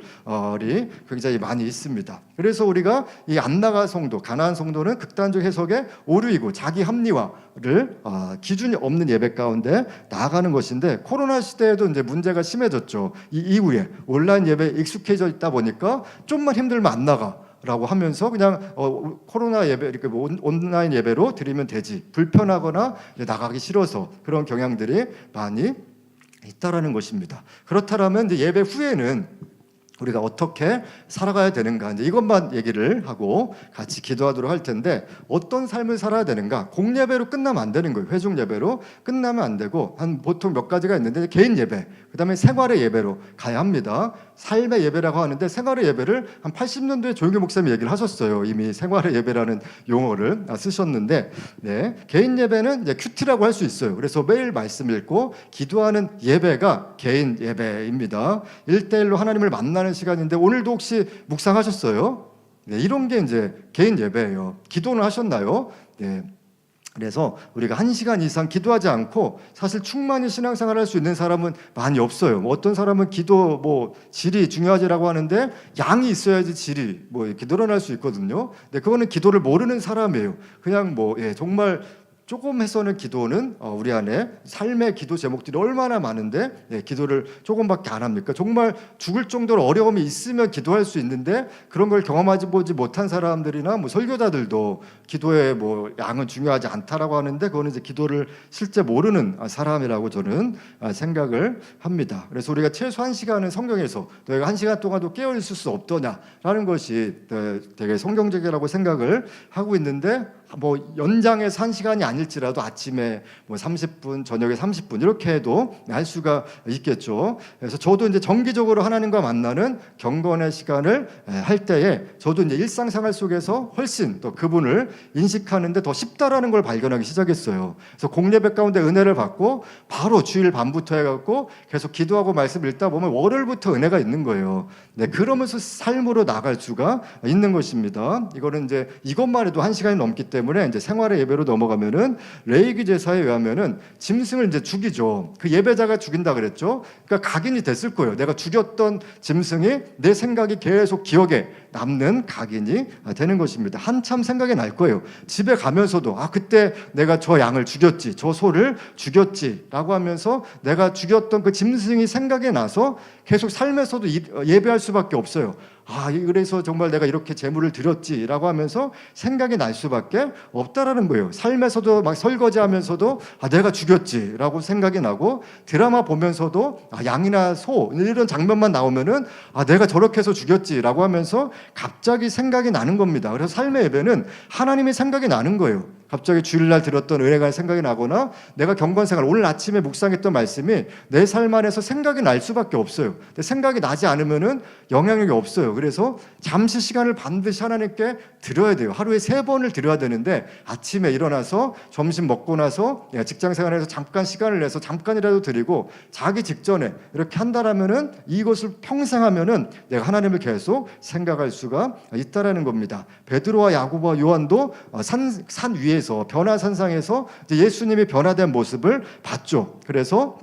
굉장히 많이 있습니다. 그래서 우리가 이 안나가 성도, 가나안 성도는 극단적 해석의 오류이고 자기 합리화를 기준이 없는 예배 가운데 나아가는 것인데, 코로나 시대에도 이제 문제가 심해졌죠. 이 이후에 온라인 예배에 익숙해져 있다 보니까 좀만 힘들면 안 나가 라고 하면서 그냥 코로나 예배, 이렇게 뭐 온라인 예배로 드리면 되지, 불편하거나 나가기 싫어서 그런 경향들이 많이 있다라는 것입니다. 그렇다면 이제 예배 후에는 우리가 어떻게 살아가야 되는가, 이제 이것만 얘기를 하고 같이 기도하도록 할 텐데, 어떤 삶을 살아야 되는가? 공예배로 끝나면 안 되는 거예요. 회중 예배로 끝나면 안 되고, 한 보통 몇 가지가 있는데, 개인 예배, 그 다음에 생활의 예배로 가야 합니다. 삶의 예배라고 하는데, 생활의 예배를 한 80년도에 조용기 목사님이 얘기를 하셨어요. 이미 생활의 예배라는 용어를 쓰셨는데, 네, 개인 예배는 이제 큐티라고 할 수 있어요. 그래서 매일 말씀 읽고 기도하는 예배가 개인 예배입니다. 1대1로 하나님을 만나는 시간인데, 오늘도 혹시 묵상하셨어요? 네, 이런 게 이제 개인 예배예요. 기도는 하셨나요? 네. 그래서 우리가 1시간 이상 기도하지 않고 사실 충만히 신앙생활을 할 수 있는 사람은 많이 없어요. 뭐 어떤 사람은 기도 질이 중요하지라고 하는데, 양이 있어야지 질이 이렇게 늘어날 수 있거든요. 근데 그거는 기도를 모르는 사람이에요. 그냥 정말 조금 해서는 기도는 우리 안에 삶의 기도 제목들이 얼마나 많은데 기도를 조금밖에 안 합니까? 정말 죽을 정도로 어려움이 있으면 기도할 수 있는데, 그런 걸 경험하지 보지 못한 사람들이나 설교자들도 기도의 양은 중요하지 않다라고 하는데, 그거는 이제 기도를 실제 모르는 사람이라고 저는 생각을 합니다. 그래서 우리가 최소 1시간은 성경에서, 너희가 1시간 동안도 깨어 있을 수 없더냐라는 것이 되게 성경적이라고 생각을 하고 있는데, 연장해서 1시간이 아닐지라도 아침에 30분, 저녁에 30분 이렇게 해도 할 수가 있겠죠. 그래서 저도 이제 정기적으로 하나님과 만나는 경건의 시간을 할 때에 저도 이제 일상생활 속에서 훨씬 더 그분을 인식하는데 더 쉽다라는 걸 발견하기 시작했어요. 그래서 공예배 가운데 은혜를 받고 바로 주일 밤부터 해갖고 계속 기도하고 말씀 읽다 보면 월요일부터 은혜가 있는 거예요. 네, 그러면서 삶으로 나갈 수가 있는 것입니다. 이거는 이제 이것만 해도 1시간이 넘기 때문에 이제 생활의 예배로 넘어가면은, 레위기 제사에 의하면은 짐승을 이제 죽이죠. 그 예배자가 죽인다 그랬죠. 그러니까 각인이 됐을 거예요. 내가 죽였던 짐승이 내 생각이 계속 기억에 남는 각인이 되는 것입니다. 한참 생각이 날 거예요. 집에 가면서도 그때 내가 저 양을 죽였지, 저 소를 죽였지라고 하면서 내가 죽였던 그 짐승이 생각이 나서 계속 삶에서도 예배할 수밖에 없어요. 그래서 정말 내가 이렇게 제물을 드렸지라고 하면서 생각이 날 수밖에 없다라는 거예요. 삶에서도 막 설거지하면서도 내가 죽였지라고 생각이 나고, 드라마 보면서도 양이나 소 이런 장면만 나오면은 내가 저렇게 해서 죽였지라고 하면서 갑자기 생각이 나는 겁니다. 그래서 삶의 예배는 하나님이 생각이 나는 거예요. 갑자기 주일날 들었던 은혜가 생각이 나거나 내가 경건생활 오늘 아침에 묵상했던 말씀이 내 삶 안에서 생각이 날 수밖에 없어요. 근데 생각이 나지 않으면은 영향력이 없어요. 그래서 잠시 시간을 반드시 하나님께 드려야 돼요. 하루에 3번을 드려야 되는데 아침에 일어나서 점심 먹고 나서 직장생활에서 잠깐 시간을 내서 잠깐이라도 드리고 자기 직전에 이렇게 한다라면은 이것을 평생 하면은 내가 하나님을 계속 생각할 수가 있다라는 겁니다. 베드로와 야고보와 요한도 산 위에서 변화산상에서 예수님이 변화된 모습을 봤죠. 그래서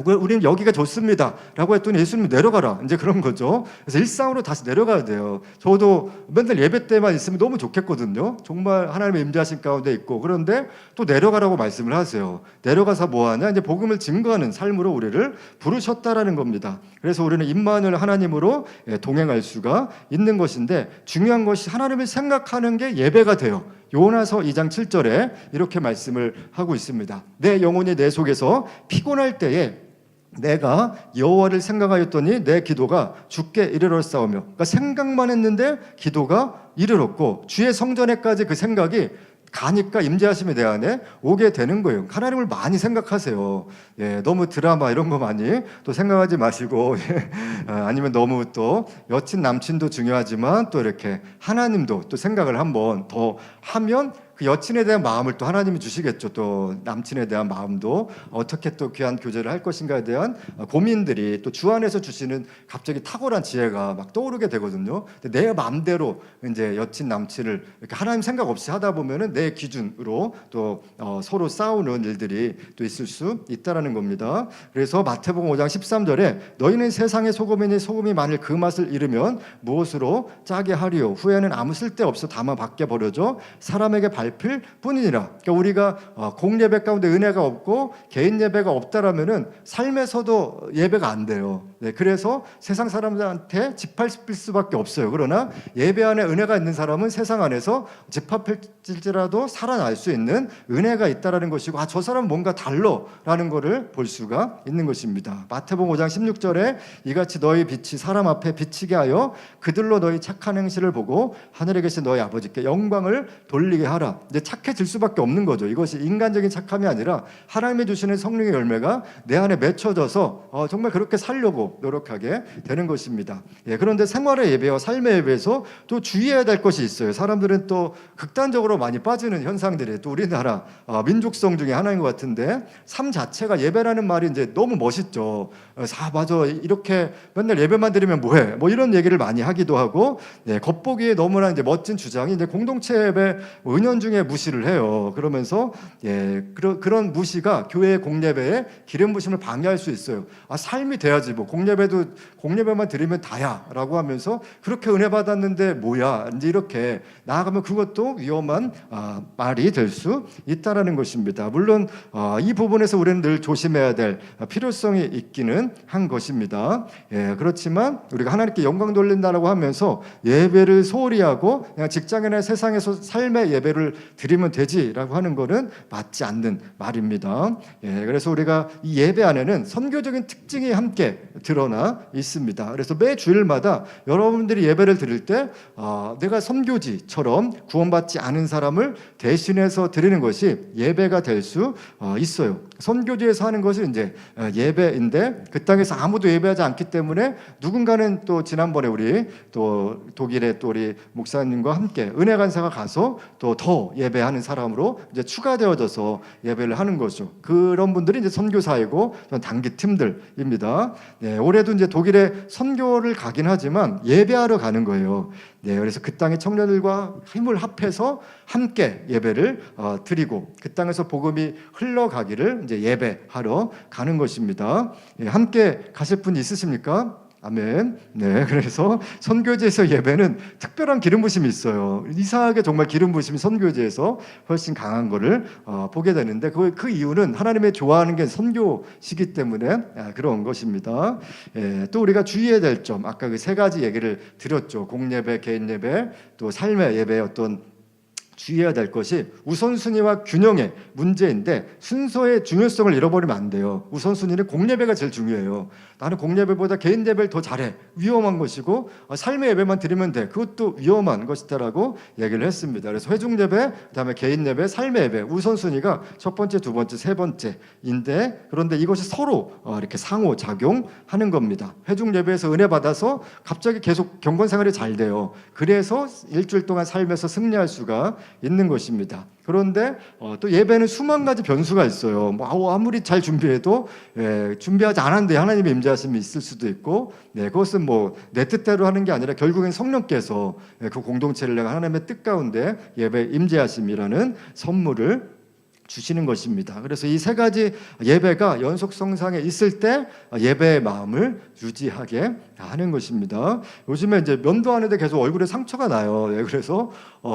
우리는 여기가 좋습니다 라고 했더니 예수님이 내려가라, 이제 그런 거죠. 그래서 일상으로 다시 내려가야 돼요. 저도 맨날 예배 때만 있으면 너무 좋겠거든요. 정말 하나님의 임재하신 가운데 있고. 그런데 또 내려가라고 말씀을 하세요. 내려가서 뭐하냐, 이제 복음을 증거하는 삶으로 우리를 부르셨다라는 겁니다. 그래서 우리는 임마누엘 하나님으로 동행할 수가 있는 것인데, 중요한 것이 하나님을 생각하는 게 예배가 돼요. 요나서 2장 7절에 이렇게 말씀을 하고 있습니다. 내 영혼이 내 속에서 피곤할 때에 내가 여호와를 생각하였더니 내 기도가 주께 이르렀사오며, 그러니까 생각만 했는데 기도가 이르렀고, 주의 성전에까지 그 생각이 가니까 임재하심이 내 안에 오게 되는 거예요. 하나님을 많이 생각하세요. 너무 드라마 이런 거 많이 또 생각하지 마시고 아니면 너무 또 여친 남친도 중요하지만 또 이렇게 하나님도 또 생각을 한번 더 하면 그 여친에 대한 마음을 또 하나님이 주시겠죠. 또 남친에 대한 마음도 어떻게 또 귀한 교제를 할 것인가에 대한 고민들이 또 주 안에서 주시는 갑자기 탁월한 지혜가 막 떠오르게 되거든요. 근데 내 마음대로 이제 여친 남친을 이렇게 하나님 생각 없이 하다 보면은 내 기준으로 또 서로 싸우는 일들이 또 있을 수 있다라는 겁니다. 그래서 마태복음 5장 13절에 너희는 세상의 소금이니 소금이 만일 그 맛을 잃으면 무엇으로 짜게 하리요, 후에는 아무 쓸데없어 다만 밖에 버려져 사람에게 밟힐 뿐이니라. 그러니까 우리가 공예배 가운데 은혜가 없고 개인 예배가 없다라면은 삶에서도 예배가 안 돼요. 그래서 세상 사람들한테 집합일 수밖에 없어요. 그러나 예배 안에 은혜가 있는 사람은 세상 안에서 집합일지라도 살아날 수 있는 은혜가 있다라는 것이고, 저 사람은 뭔가 달라라는 것을 볼 수가 있는 것입니다. 마태복음 5장 16절에 이같이 너희 빛이 사람 앞에 비치게 하여 그들로 너희 착한 행실을 보고 하늘에 계신 너희 아버지께 영광을 돌리게 하라. 이제 착해질 수밖에 없는 거죠. 이것이 인간적인 착함이 아니라 하나님이 주시는 성령의 열매가 내 안에 맺혀져서 정말 그렇게 살려고 노력하게 되는 것입니다. 그런데 생활의 예배와 삶의 예배에서 또 주의해야 될 것이 있어요. 사람들은 또 극단적으로 많이 빠지는 현상들이 또 우리나라 민족성 중에 하나인 것 같은데, 삶 자체가 예배라는 말이 이제 너무 멋있죠. 맞아, 이렇게 맨날 예배만 드리면 뭐해, 뭐 이런 얘기를 많이 하기도 하고, 겉보기에 너무나 이제 멋진 주장이 이제 공동체 예배 은연중에 무시를 해요. 그러면서 그런 무시가 교회의 공예배에 기름 부심을 방해할 수 있어요. 삶이 돼야지, 뭐 공예배만 드리면 다야라고 하면서 그렇게 은혜 받았는데 뭐야, 이제 이렇게 나아가면 그것도 위험한 말이 될 수 있다라는 것입니다. 물론 이 부분에서 우리는 늘 조심해야 될 필요성이 있기는 한 것입니다. 그렇지만 우리가 하나님께 영광 돌린다라고 하면서 예배를 소홀히 하고 그냥 직장이나 세상에서 삶의 예배를 드리면 되지라고 하는 것은 맞지 않는 말입니다. 그래서 우리가 이 예배 안에는 선교적인 특징이 함께 드러나 있습니다. 그래서 매 주일마다 여러분들이 예배를 드릴 때 내가 선교지처럼 구원받지 않은 사람을 대신해서 드리는 것이 예배가 될 수 있어요. 선교지에서 하는 것이 이제 예배인데, 그 땅에서 아무도 예배하지 않기 때문에 누군가는 또 지난번에 우리 또 독일의 또 우리 목사님과 함께 은혜 간사가 가서 또 더 예배하는 사람으로 이제 추가되어져서 예배를 하는 거죠. 그런 분들이 이제 선교사이고 단기 팀들입니다. 올해도 이제 독일에 선교를 가긴 하지만 예배하러 가는 거예요. 그래서 그 땅의 청년들과 힘을 합해서 함께 예배를 드리고 그 땅에서 복음이 흘러가기를 이제 예배하러 가는 것입니다. 함께 가실 분 있으십니까? 아멘. 네, 그래서 선교제에서 예배는 특별한 기름 부심이 있어요. 이상하게 정말 기름 부심이 선교제에서 훨씬 강한 거를 보게 되는데 그 이유는 하나님의 좋아하는 게 선교시기 때문에 그런 것입니다. 또 우리가 주의해야 될 점, 아까 그 세 가지 얘기를 드렸죠. 공예배, 개인 예배, 또 삶의 예배의 어떤 주의해야 될 것이 우선순위와 균형의 문제인데 순서의 중요성을 잃어버리면 안 돼요. 우선순위는 공예배가 제일 중요해요. 나는 공예배보다 개인 예배를 더 잘해. 위험한 것이고 삶의 예배만 드리면 돼. 그것도 위험한 것이다라고 얘기를 했습니다. 그래서 회중 예배, 그다음에 개인 예배, 삶의 예배 우선순위가 첫 번째, 두 번째, 세 번째인데 그런데 이것이 서로 이렇게 상호 작용하는 겁니다. 회중 예배에서 은혜 받아서 갑자기 계속 경건 생활이 잘 돼요. 그래서 일주일 동안 삶에서 승리할 수가 있는 것입니다. 그런데 또 예배는 수만 가지 변수가 있어요. 뭐 아무리 잘 준비해도 준비하지 않았는데 하나님의 임재하심이 있을 수도 있고, 그것은 뭐 내 뜻대로 하는 게 아니라 결국엔 성령께서 그 공동체를 내가 하나님의 뜻 가운데 예배 임재하심이라는 선물을 주시는 것입니다. 그래서 이 세 가지 예배가 연속성상에 있을 때 예배의 마음을 유지하게 하는 것입니다. 요즘에 이제 면도하는데 계속 얼굴에 상처가 나요. 그래서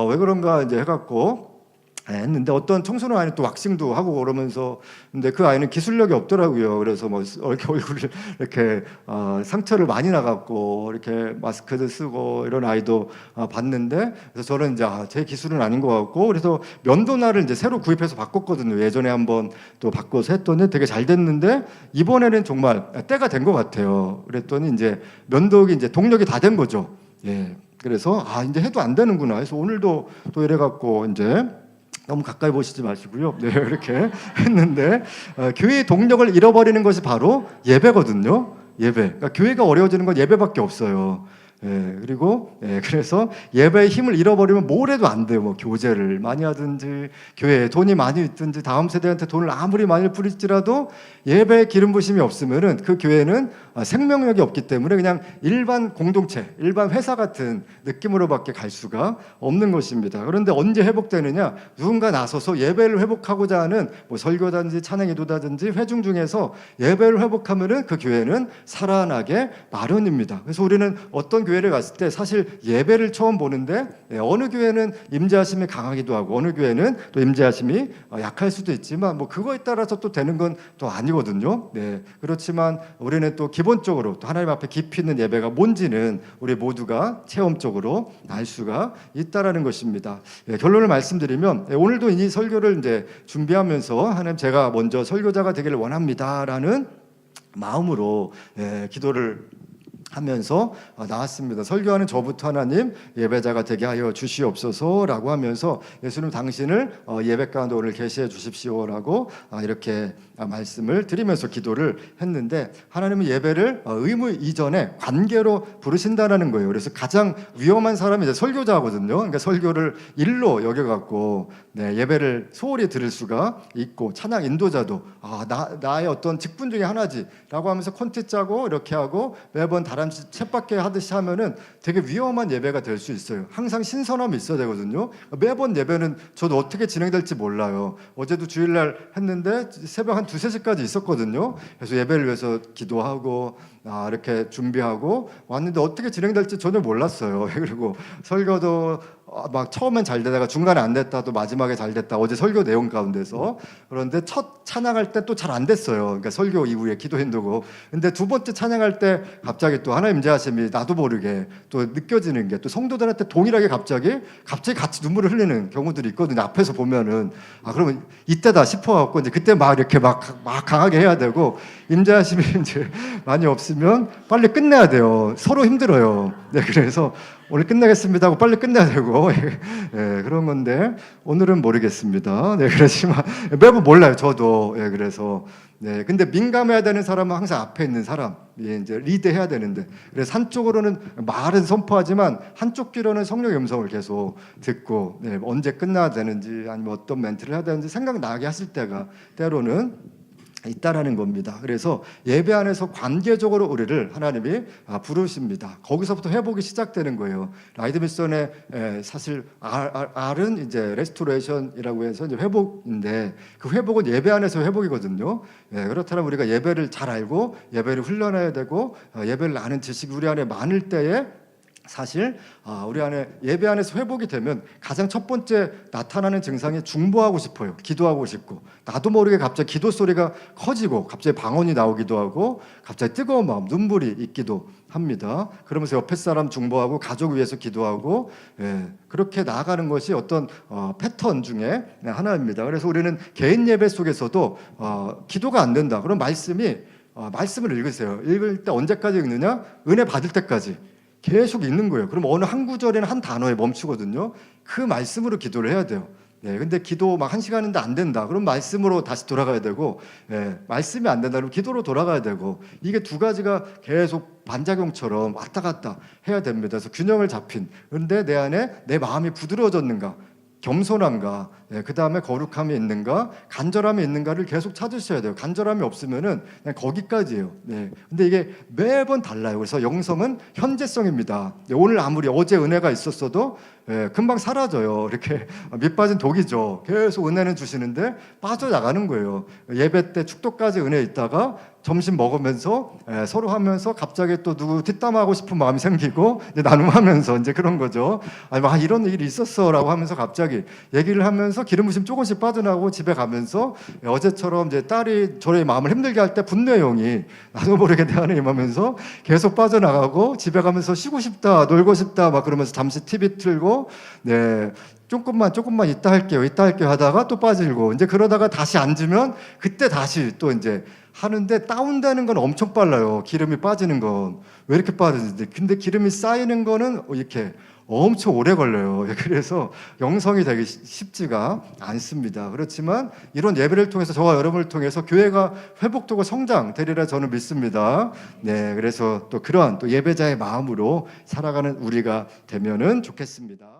왜 그런가 이제 해갖고 했는데 어떤 청소년 아이는 또 왁싱도 하고 그러면서 근데 그 아이는 기술력이 없더라고요. 그래서 뭐 이렇게 얼굴을 이렇게 상처를 많이 나갖고 이렇게 마스크도 쓰고 이런 아이도 봤는데 그래서 저는 이제 제 기술은 아닌 것 같고 그래서 면도날을 이제 새로 구입해서 바꿨거든요. 예전에 한번 또 바꿔서 했더니 되게 잘 됐는데 이번에는 정말 때가 된 것 같아요. 그랬더니 이제 면도기 이제 동력이 다 된 거죠. 그래서 이제 해도 안 되는구나. 그래서 오늘도 또 이래갖고 이제 너무 가까이 보시지 마시고요. 이렇게 했는데 교회의 동력을 잃어버리는 것이 바로 예배거든요. 예배. 그러니까 교회가 어려워지는 건 예배밖에 없어요. 그리고 그래서 예배의 힘을 잃어버리면 뭘 해도 안 돼요. 뭐 교제를 많이 하든지 교회에 돈이 많이 있든지 다음 세대한테 돈을 아무리 많이 뿌릴지라도 예배의 기름 부심이 없으면은 그 교회는 생명력이 없기 때문에 그냥 일반 공동체, 일반 회사 같은 느낌으로밖에 갈 수가 없는 것입니다. 그런데 언제 회복되느냐? 누군가 나서서 예배를 회복하고자 하는 뭐 설교단지 찬양 기도다든지 회중 중에서 예배를 회복하면은 그 교회는 살아나게 마련입니다. 그래서 우리는 어떤 교회를 갔을 때 사실 예배를 처음 보는데 어느 교회는 임재하심이 강하기도 하고 어느 교회는 또 임재하심이 약할 수도 있지만 뭐 그거에 따라서 또 되는 건 또 아니거든요. 그렇지만 우리는 또 기본적으로 또 하나님 앞에 깊이 있는 예배가 뭔지는 우리 모두가 체험적으로 알 수가 있다라는 것입니다. 결론을 말씀드리면 오늘도 이 설교를 이제 준비하면서 하나님 제가 먼저 설교자가 되기를 원합니다라는 마음으로 기도를 하면서 나왔습니다. 설교하는 저부터 하나님 예배자가 되게 하여 주시옵소서라고 하면서 예수님 당신을 예배 가운데 오늘 계시해 주십시오라고 이렇게 말씀을 드리면서 기도를 했는데 하나님은 예배를 의무 이전에 관계로 부르신다라는 거예요. 그래서 가장 위험한 사람이 이제 설교자거든요. 그러니까 설교를 일로 여겨갖고 예배를 소홀히 들을 수가 있고 찬양 인도자도 나의 어떤 직분 중에 하나지라고 하면서 콘텐츠 짜고 이렇게 하고 매번 다람쥐 쳇바퀴 하듯이 하면은 되게 위험한 예배가 될 수 있어요. 항상 신선함이 있어야 되거든요. 매번 예배는 저도 어떻게 진행될지 몰라요. 어제도 주일날 했는데 새벽 한 2-3시까지 있었거든요. 그래서 예배를 위해서 기도하고 이렇게 준비하고 왔는데 어떻게 진행될지 전혀 몰랐어요. 그리고 설교도 막 처음엔 잘 되다가 중간에 안 됐다 또 마지막에 잘 됐다 어제 설교 내용 가운데서 그런데 첫 찬양할 때 또 잘 안 됐어요. 그러니까 설교 이후에 기도 힘들고 근데 두 번째 찬양할 때 갑자기 또 하나님 임재하심이 나도 모르게 또 느껴지는 게 또 성도들한테 동일하게 갑자기 같이 눈물을 흘리는 경우들이 있거든요. 앞에서 보면은 그러면 이때다 싶어갖고 이제 그때 막 이렇게 막 강하게 해야 되고 임재하심이 이제 많이 없으면 빨리 끝내야 돼요. 서로 힘들어요. 그래서 오늘 끝내겠습니다 하고 빨리 끝내야 되고 그런 건데 오늘은 모르겠습니다. 그렇지만 매번 몰라요. 저도 그래서 근데 민감해야 되는 사람은 항상 앞에 있는 사람이 이제 리드해야 되는데 그래서 한쪽으로는 말은 선포하지만 한쪽 귀로는 성령의 음성을 계속 듣고 언제 끝나야 되는지 아니면 어떤 멘트를 해야 되는지 생각나게 하실 때가 때로는 있다라는 겁니다. 그래서 예배 안에서 관계적으로 우리를 하나님이 부르십니다. 거기서부터 회복이 시작되는 거예요. 라이드 미션의 사실 R은 이제 레스토레이션이라고 해서 이제 회복인데 그 회복은 예배 안에서 회복이거든요. 그렇다면 우리가 예배를 잘 알고 예배를 훈련해야 되고 예배를 아는 지식이 우리 안에 많을 때에 사실 우리 안에 예배 안에서 회복이 되면 가장 첫 번째 나타나는 증상이 중보하고 싶어요. 기도하고 싶고 나도 모르게 갑자기 기도 소리가 커지고 갑자기 방언이 나오기도 하고 갑자기 뜨거운 마음, 눈물이 있기도 합니다. 그러면서 옆에 사람 중보하고 가족 위해서 기도하고 그렇게 나아가는 것이 어떤 패턴 중에 하나입니다. 그래서 우리는 개인 예배 속에서도 기도가 안 된다. 그럼 말씀을 읽으세요. 읽을 때 언제까지 읽느냐? 은혜 받을 때까지. 계속 있는 거예요. 그럼 어느 한 구절에는 한 단어에 멈추거든요. 그 말씀으로 기도를 해야 돼요. 근데 기도 막 1시간인데 안 된다. 그럼 말씀으로 다시 돌아가야 되고, 말씀이 안 된다. 그럼 기도로 돌아가야 되고, 이게 두 가지가 계속 반작용처럼 왔다 갔다 해야 됩니다. 그래서 균형을 잡힌. 그런데 내 안에 내 마음이 부드러워졌는가? 겸손한가, 그 다음에 거룩함이 있는가, 간절함이 있는가를 계속 찾으셔야 돼요. 간절함이 없으면은 그냥 거기까지예요. 근데 이게 매번 달라요. 그래서 영성은 현재성입니다. 오늘 아무리 어제 은혜가 있었어도 금방 사라져요. 이렇게 밑 빠진 독이죠. 계속 은혜는 주시는데 빠져나가는 거예요. 예배 때 축도까지 은혜 있다가 점심 먹으면서 서로 하면서 갑자기 또 누구 뒷담하고 싶은 마음이 생기고 이제 나눔하면서 이제 그런 거죠. 아니 이런 일이 있었어라고 하면서 갑자기 얘기를 하면서 기름 부심 조금씩 빠져나가고 집에 가면서 어제처럼 이제 딸이 저의 마음을 힘들게 할 때 분노의 영이 나도 모르게 내 안에 임하면서 계속 빠져나가고 집에 가면서 쉬고 싶다, 놀고 싶다 막 그러면서 잠시 TV 틀고 조금만 이따 할게요 하다가 또 빠지고 이제 그러다가 다시 앉으면 그때 다시 또 이제 하는데 다운되는 건 엄청 빨라요. 기름이 빠지는 건 왜 이렇게 빠지는데 근데 기름이 쌓이는 거는 이렇게 엄청 오래 걸려요. 그래서 영성이 되기 쉽지가 않습니다. 그렇지만 이런 예배를 통해서 저와 여러분을 통해서 교회가 회복되고 성장되리라 저는 믿습니다. 그래서 또 그러한 또 예배자의 마음으로 살아가는 우리가 되면은 좋겠습니다.